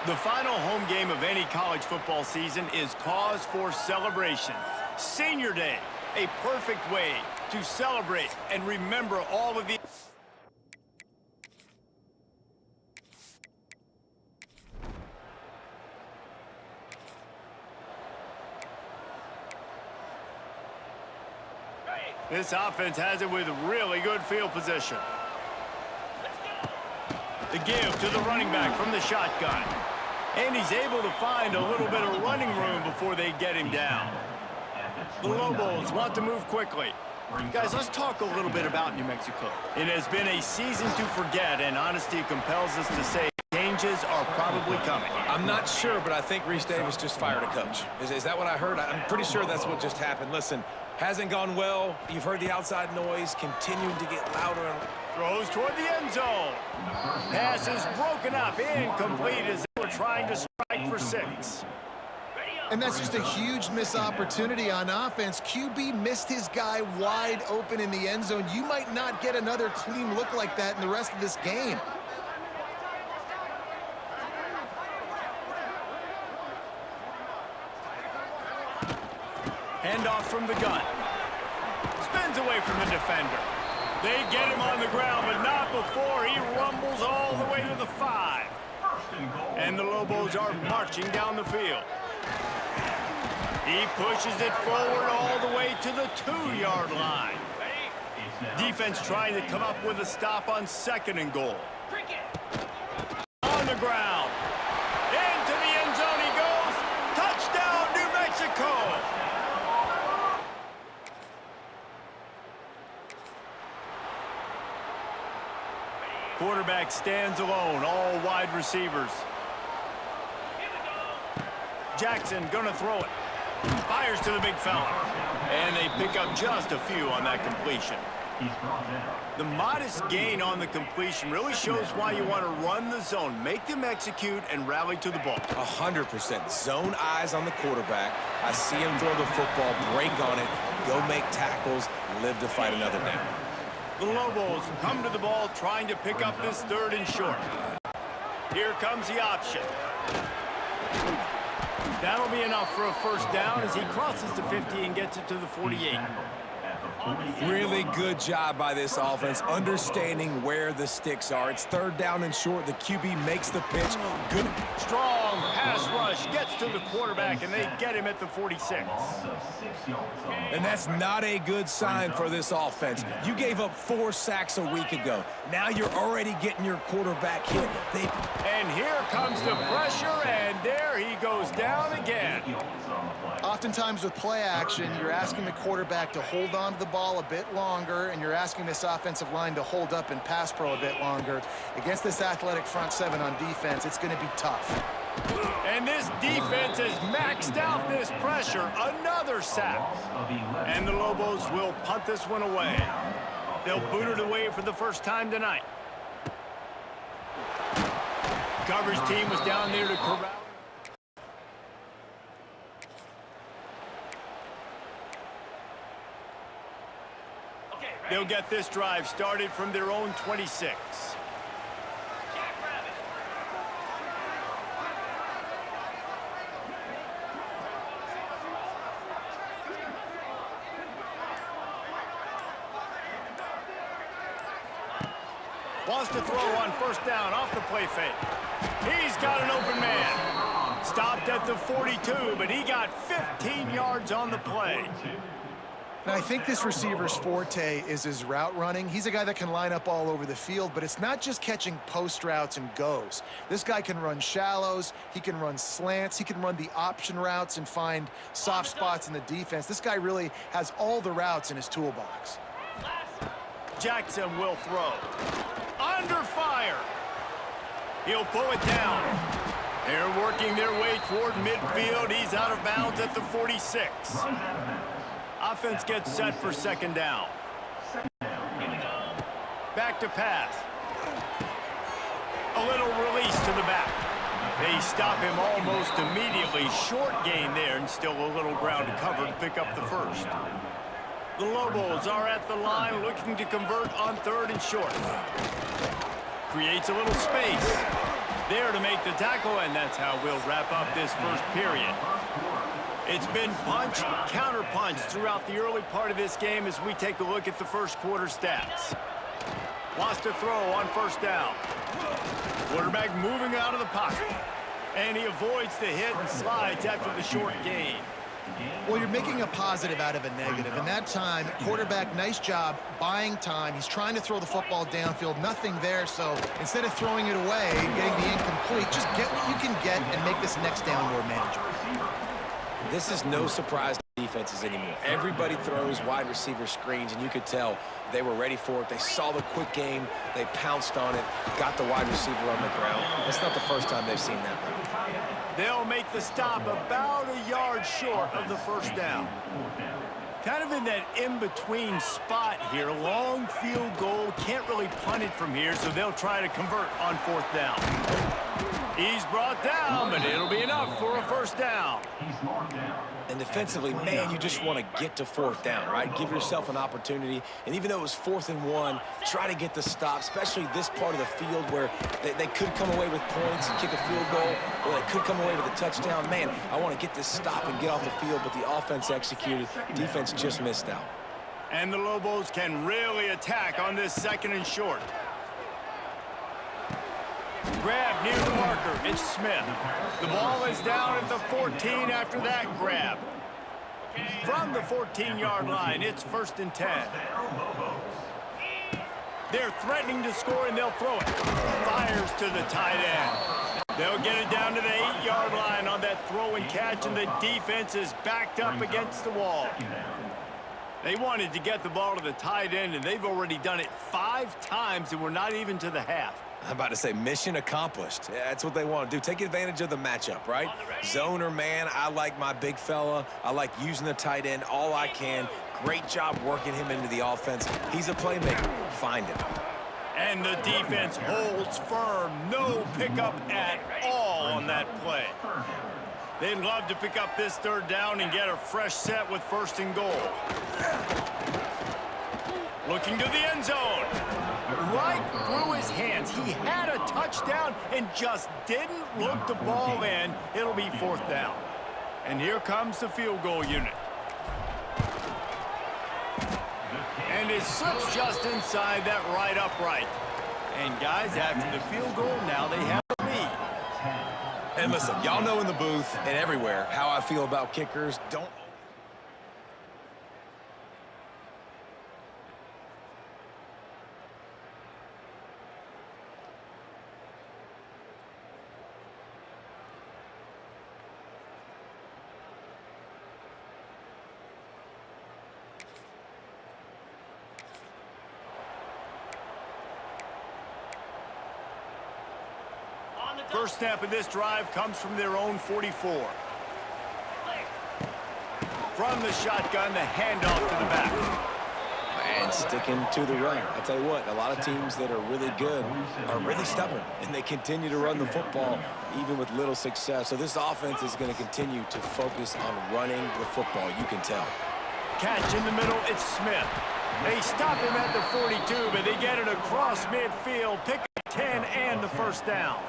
The final home game of any college football season is cause for celebration. Senior Day, a perfect way to celebrate and remember all of the... This offense has it with really good field position. The give to the running back from the shotgun. And he's able to find a little bit of running room before they get him down. The Lobos want to move quickly. Guys, let's talk a little bit about New Mexico. It has been a season to forget, and honesty compels us to say changes are probably coming. I'm not sure, but I think Reese Davis just fired a coach. Is that what I heard? I'm pretty sure that's what just happened. Listen, hasn't gone well. You've heard the outside noise continuing to get louder. Throws toward the end zone. Pass is broken up, incomplete as they were trying to strike for 6. And that's just a huge missed opportunity on offense. QB missed his guy wide open in the end zone. You might not get another clean look like that in the rest of this game. Handoff from the gun. Spins away from the defender. They get him on the ground, but not before he rumbles all the way to the 5. And the Lobos are marching down the field. He pushes it forward all the way to the 2-yard line. Defense trying to come up with a stop on 2nd and goal. On the ground. Into the end zone he goes. Touchdown, New Mexico! Quarterback stands alone, all wide receivers. Jackson gonna throw it. Fires to the big fella. And they pick up just a few on that completion. The modest gain on the completion really shows why you want to run the zone. Make them execute and rally to the ball. 100%. Zone eyes on the quarterback. I see him throw the football, break on it, go make tackles, live to fight another down. The Lobos come to the ball trying to pick up this 3rd and short. Here comes the option. That'll be enough for a first down as he crosses the 50 and gets it to the 48. Really good job by this offense, understanding where the sticks are. It's 3rd down and short. The QB makes the pitch. Good. Strong pass rush gets to the quarterback, and they get him at the 46. And that's not a good sign for this offense. You gave up 4 sacks a week ago. Now you're already getting your quarterback hit. And here comes the pressure, and there he goes down again. Oftentimes with play action, you're asking the quarterback to hold on to the ball a bit longer, and you're asking this offensive line to hold up and pass pro a bit longer. Against this athletic front 7 on defense, it's going to be tough. And this defense has maxed out this pressure. Another sack. And the Lobos will punt this one away. They'll boot it away for the first time tonight. Coverage team was down there to corral. They'll get this drive started from their own 26. Wants to throw on first down off the play fake. He's got an open man. Stopped at the 42, but he got 15 yards on the play. Now, I think this receiver's forte is his route running. He's a guy that can line up all over the field, but it's not just catching post routes and goes. This guy can run shallows, he can run slants, he can run the option routes and find soft spots in the defense. This guy really has all the routes in his toolbox. Jackson will throw. Under fire. He'll pull it down. They're working their way toward midfield. He's out of bounds at the 46. Offense gets set for 2nd down. Back to pass. A little release to the back. They stop him almost immediately. Short gain there and still a little ground to cover to pick up the first. The Lobos are at the line looking to convert on 3rd and short. Creates a little space. there to make the tackle, and that's how we'll wrap up this first period. It's been punch, counter-punch throughout the early part of this game as we take a look at the first quarter stats. Wants to throw on first down. Quarterback moving out of the pocket. And he avoids the hit and slides after the short gain. Well, you're making a positive out of a negative. And that time, quarterback, nice job buying time. He's trying to throw the football downfield. Nothing there. So instead of throwing it away, getting the incomplete, just get what you can get and make this next down more manageable. This is no surprise to defenses anymore. Everybody throws wide receiver screens, and you could tell they were ready for it. They saw the quick game. They pounced on it, got the wide receiver on the ground. It's not the first time they've seen that route. They'll make the stop about a yard short of the first down. Kind of in that in-between spot here. Long field goal. Can't really punt it from here, so they'll try to convert on fourth down. He's brought down, but it'll be enough for a first down. And defensively, man, you just want to get to fourth down, right? Give yourself an opportunity. And even though it was 4th and 1, try to get the stop, especially this part of the field where they could come away with points and kick a field goal, or they could come away with a touchdown. Man, I want to get this stop and get off the field, but the offense executed. Defense just missed out. And the Lobos can really attack on this 2nd and short. Grab near the marker. It's Smith. The ball is down at the 14 after that grab. From the 14-yard line, it's 1st and 10. They're threatening to score, and they'll throw it. Fires to the tight end. They'll get it down to the 8-yard line on that throw and catch, and the defense is backed up against the wall. They wanted to get the ball to the tight end, and they've already done it 5 times, and we're not even to the half. I'm about to say mission accomplished. Yeah, that's what they want to do. Take advantage of the matchup, right? Zone or man, I like my big fella. I like using the tight end all I can. Great job working him into the offense. He's a playmaker. Find him. And the defense holds firm. No pickup at all on that play. They'd love to pick up this 3rd down and get a fresh set with 1st and goal. Looking to the end zone. Right through his hands. He had a touchdown and just didn't look the ball in. It'll be 4th down. And here comes the field goal unit. And it slips just inside that right upright. And guys, after the field goal, now they have a lead. And listen, y'all know in the booth and everywhere how I feel about kickers. Don't. First snap of this drive comes from their own 44. From the shotgun, the handoff to the back. And sticking to the run. I tell you what, a lot of teams that are really good are really stubborn, and they continue to run the football even with little success. So this offense is going to continue to focus on running the football, you can tell. Catch in the middle, it's Smith. They stop him at the 42, but they get it across midfield, pick up 10 and the 1st down.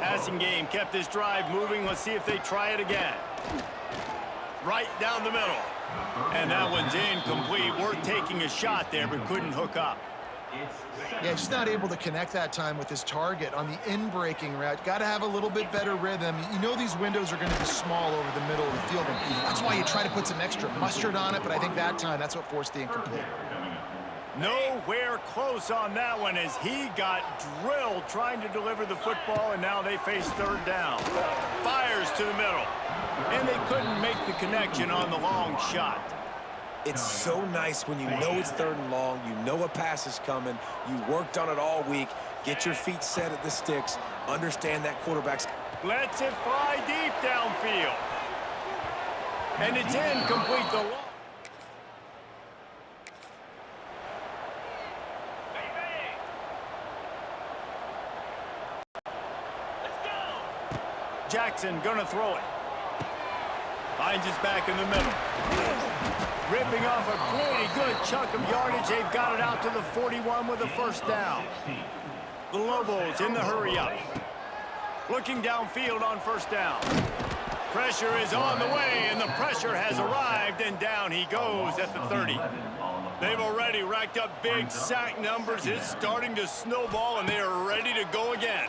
Passing game kept this drive moving. Let's see if they try it again. Right down the middle. And that one's incomplete. Worth taking a shot there, but couldn't hook up. Yeah, just not able to connect that time with his target on the in-breaking route. Got to have a little bit better rhythm. You know these windows are going to be small over the middle of the field. And that's why you try to put some extra mustard on it, but I think that time that's what forced the incomplete. Nowhere close on that one as he got drilled trying to deliver the football, and now they face 3rd down. Fires to the middle, and they couldn't make the connection on the long shot. It's so nice when you know it's 3rd and long, you know a pass is coming, you worked on it all week, get your feet set at the sticks, understand that quarterback's... Lets it fly deep downfield. And it's incomplete. The long... Jackson gonna throw it. Finds his back in the middle. Ripping off a pretty good chunk of yardage. They've got it out to the 41 with a 1st down. The Lobos in the hurry up. Looking downfield on first down. Pressure is on the way, and the pressure has arrived, and down he goes at the 30. They've already racked up big sack numbers. It's starting to snowball, and they are ready to go again.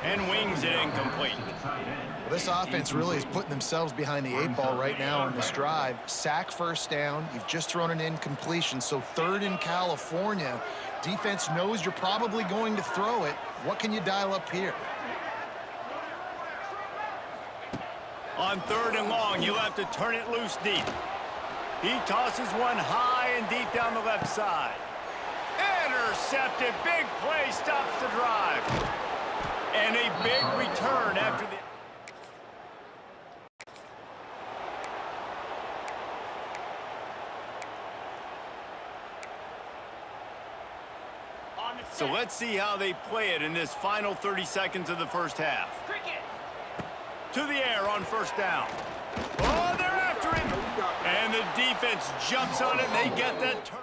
And wings it incomplete. Well, this offense really is putting themselves behind the 8 ball right now on this drive. Sack first down. You've just thrown an incompletion, so 3rd in California. Defense knows you're probably going to throw it. What can you dial up here? On 3rd and long, you'll have to turn it loose deep. He tosses one high and deep down the left side. Intercepted. Big play stops the drive. And a big return after the... So let's see how they play it in this final 30 seconds of the first half. To the air on first down. Oh, they're after it. And the defense jumps on it, and they get that turn.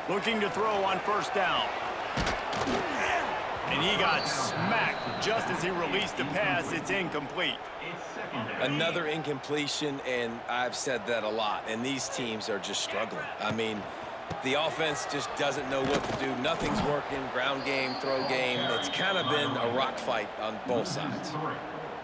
Looking to throw on first down. And he got smacked just as he released the pass. It's incomplete. Another incompletion, and I've said that a lot, and these teams are just struggling. I mean, the offense just doesn't know what to do. Nothing's working. Ground game, throw game. It's kind of been a rock fight on both sides.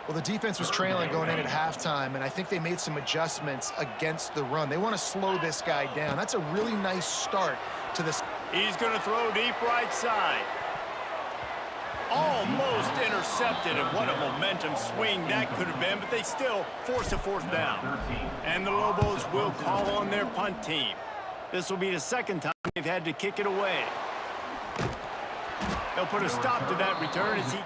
Well, the defense was trailing going in at halftime, and I think they made some adjustments against the run. They want to slow this guy down. That's a really nice start to this. He's going to throw deep right side. Almost intercepted, and what a momentum swing that could have been, but they still force a 4th down. And the Lobos will call on their punt team. This will be the 2nd time they've had to kick it away. They'll put a stop to that return as he...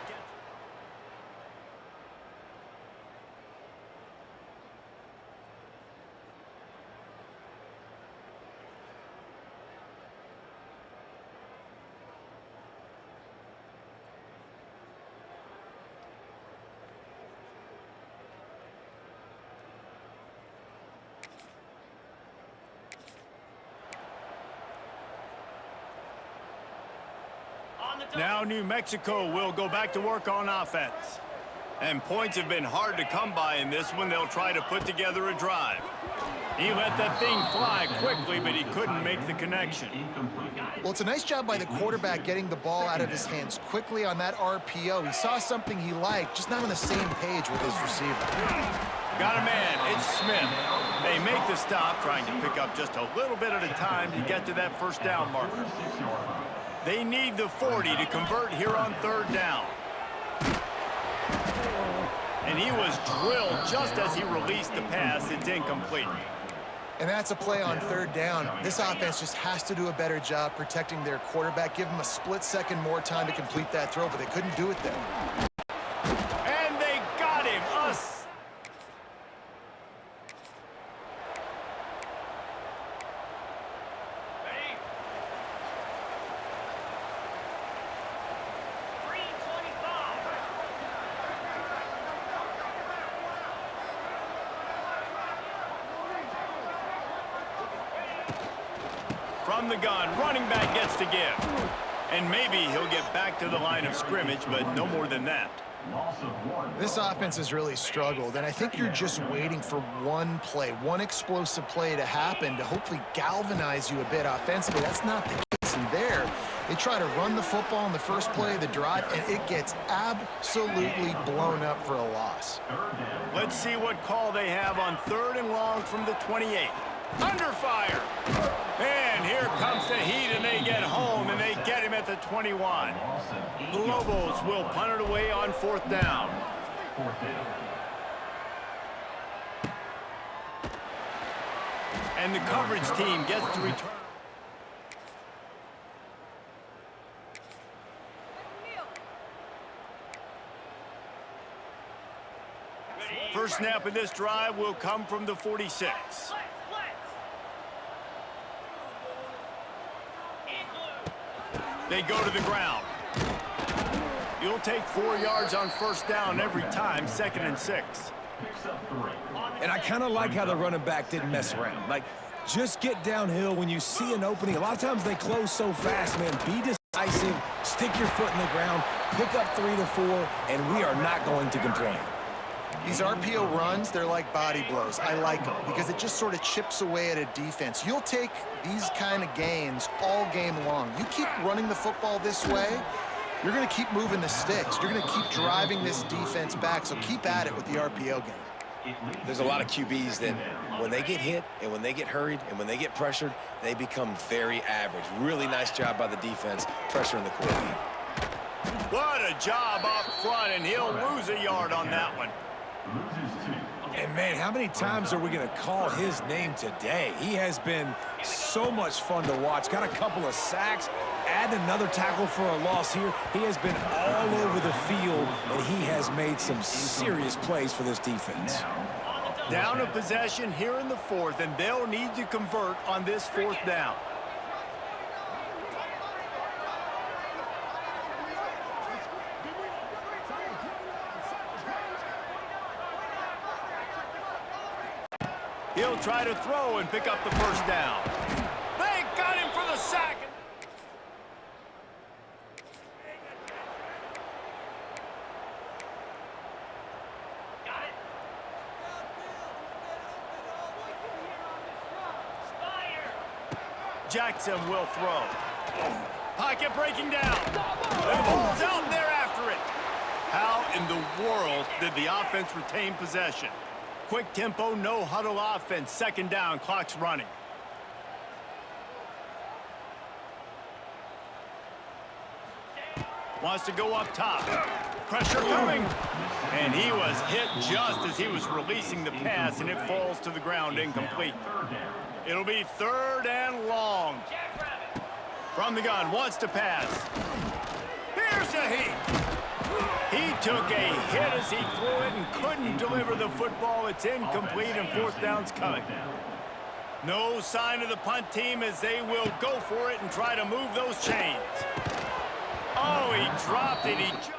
Now New Mexico will go back to work on offense. And points have been hard to come by in this one. They'll try to put together a drive. He let that thing fly quickly, but he couldn't make the connection. Well, it's a nice job by the quarterback getting the ball out of his hands quickly on that RPO. He saw something he liked, just not on the same page with his receiver. Got a man. It's Smith. They make the stop, trying to pick up just a little bit at a time to get to that first down marker. They need the 40 to convert here on 3rd down. And he was drilled just as he released the pass. It's incomplete. And that's a play on 3rd down. This offense just has to do a better job protecting their quarterback. Give him a split second more time to complete that throw, but they couldn't do it there. And they got him. From the gun, running back gets to give. And maybe he'll get back to the line of scrimmage, but no more than that. This offense has really struggled, and I think you're just waiting for one play, one explosive play to happen to hopefully galvanize you a bit offensively. That's not the case in there. They try to run the football in the first play of the drive, and it gets absolutely blown up for a loss. Let's see what call they have on 3rd and long from the 28. Under fire. And here comes the heat, and they get home, and they get him at the 21. The Lobos will punt it away on 4th down. And the coverage team gets to return. First snap of this drive will come from the 46. They go to the ground. You'll take 4 yards on first down every time, 2nd and 6. Picks up 3. And I kind of like how the running back didn't mess around. Like, just get downhill when you see an opening. A lot of times they close so fast, man. Be decisive, stick your foot in the ground, pick up 3 to 4, and we are not going to complain. These RPO runs, they're like body blows. I like them because it just sort of chips away at a defense. You'll take these kind of gains all game long. You keep running the football this way, you're going to keep moving the sticks. You're going to keep driving this defense back, so keep at it with the RPO game. There's a lot of QBs that when they get hit and when they get hurried and when they get pressured, they become very average. Really nice job by the defense, pressuring the quarterback. What a job up front, and he'll lose a yard on that one. And, man, how many times are we going to call his name today? He has been so much fun to watch. Got a couple of sacks, add another tackle for a loss here. He has been all over the field, and he has made some serious plays for this defense. Down a possession here in the 4th, and they'll need to convert on this 4th down. He'll try to throw and pick up the first down. They got him for the sack. Jackson will throw. Pocket breaking down. The ball's out there after it. How in the world did the offense retain possession? Quick tempo, no huddle offense. 2nd down, clock's running. Wants to go up top. Pressure coming. And he was hit just as he was releasing the pass, and it falls to the ground incomplete. It'll be 3rd and long. From the gun, wants to pass. Here's a heat. He took a hit as he threw it and couldn't deliver the football. It's incomplete, and 4th down's coming. No sign of the punt team as they will go for it and try to move those chains. Oh, he dropped it. He jumped.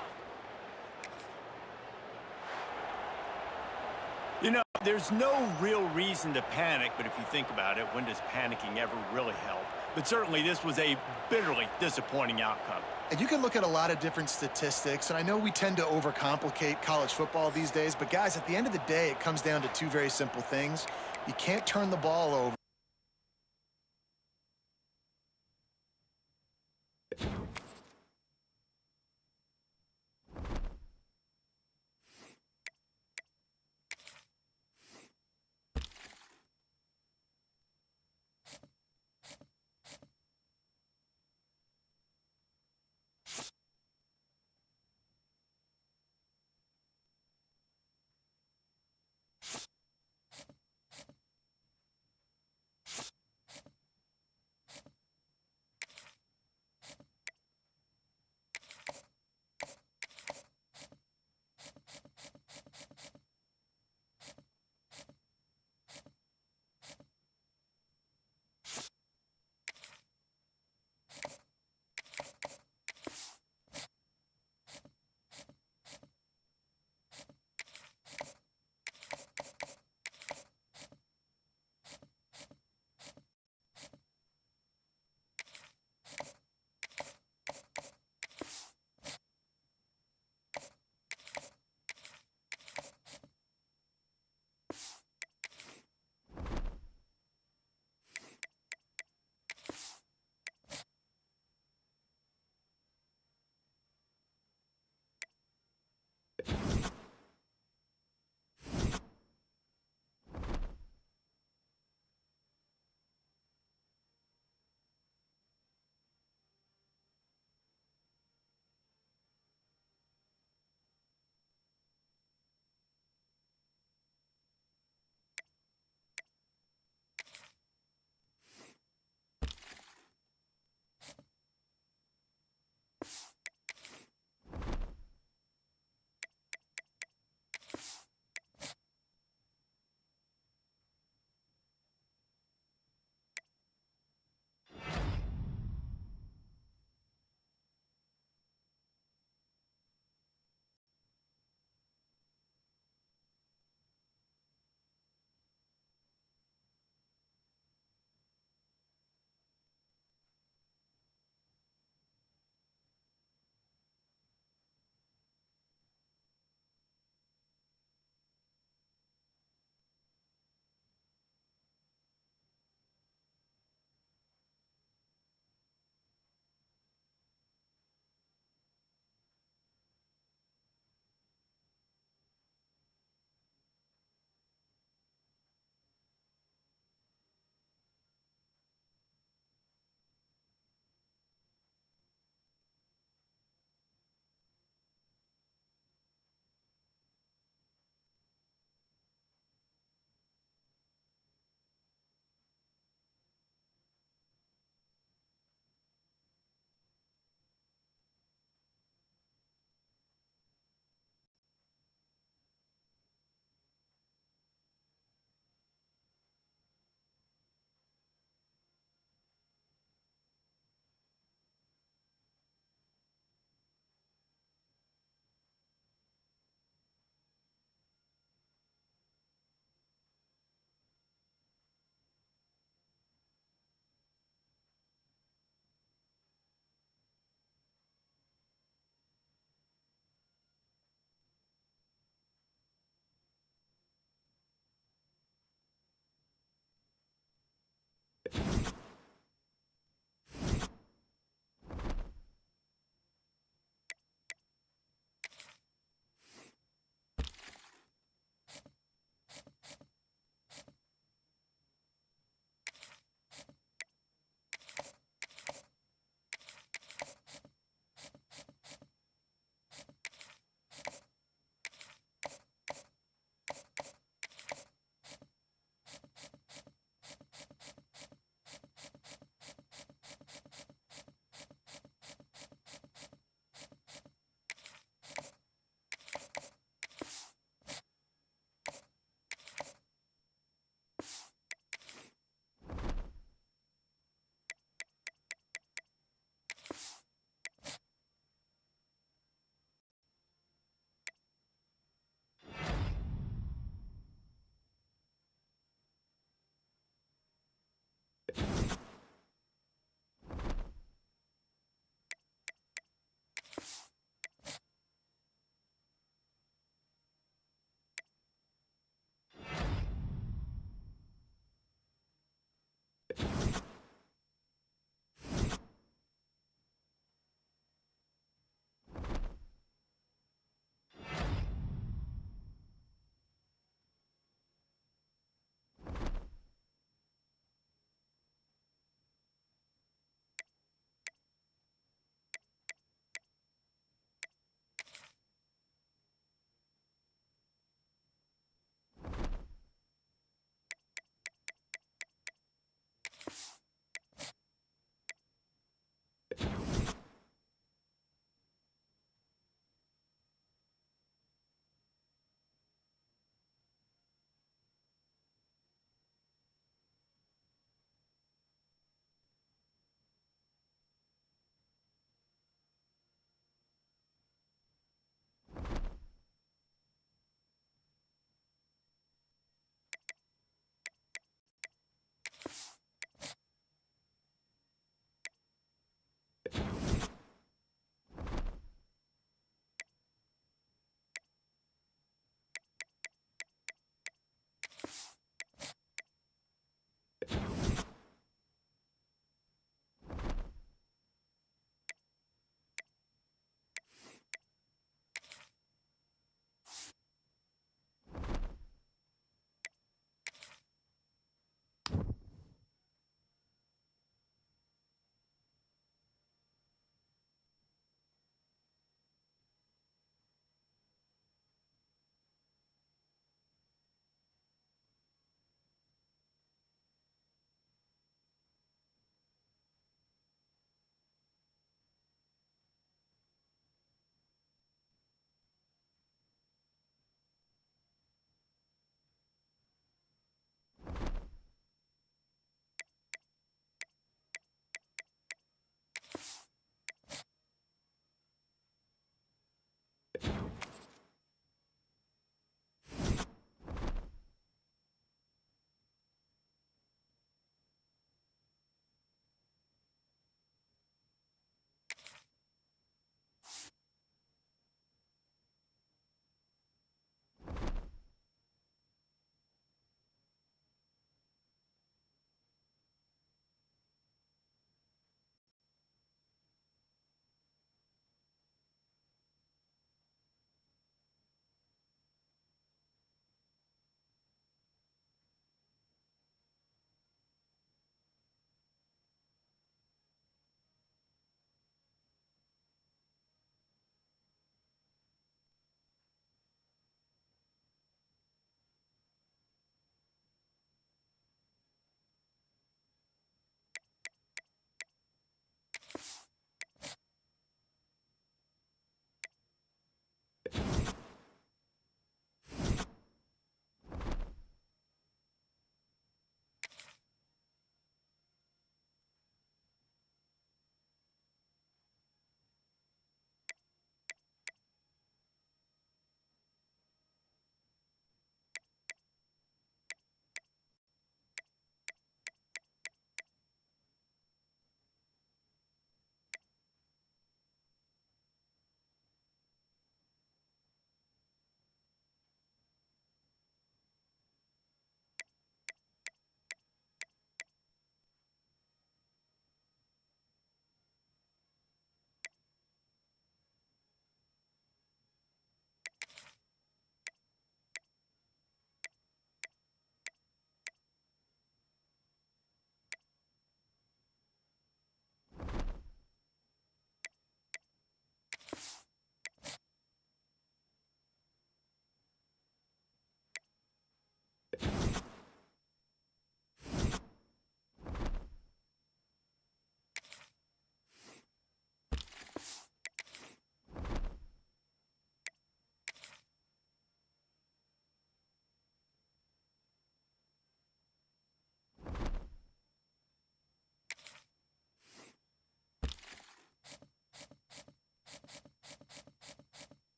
You know, there's no real reason to panic, but if you think about it, when does panicking ever really help? But certainly this was a bitterly disappointing outcome. And you can look at a lot of different statistics, and I know we tend to overcomplicate college football these days, but guys, at the end of the day, it comes down to 2 very simple things. You can't turn the ball over.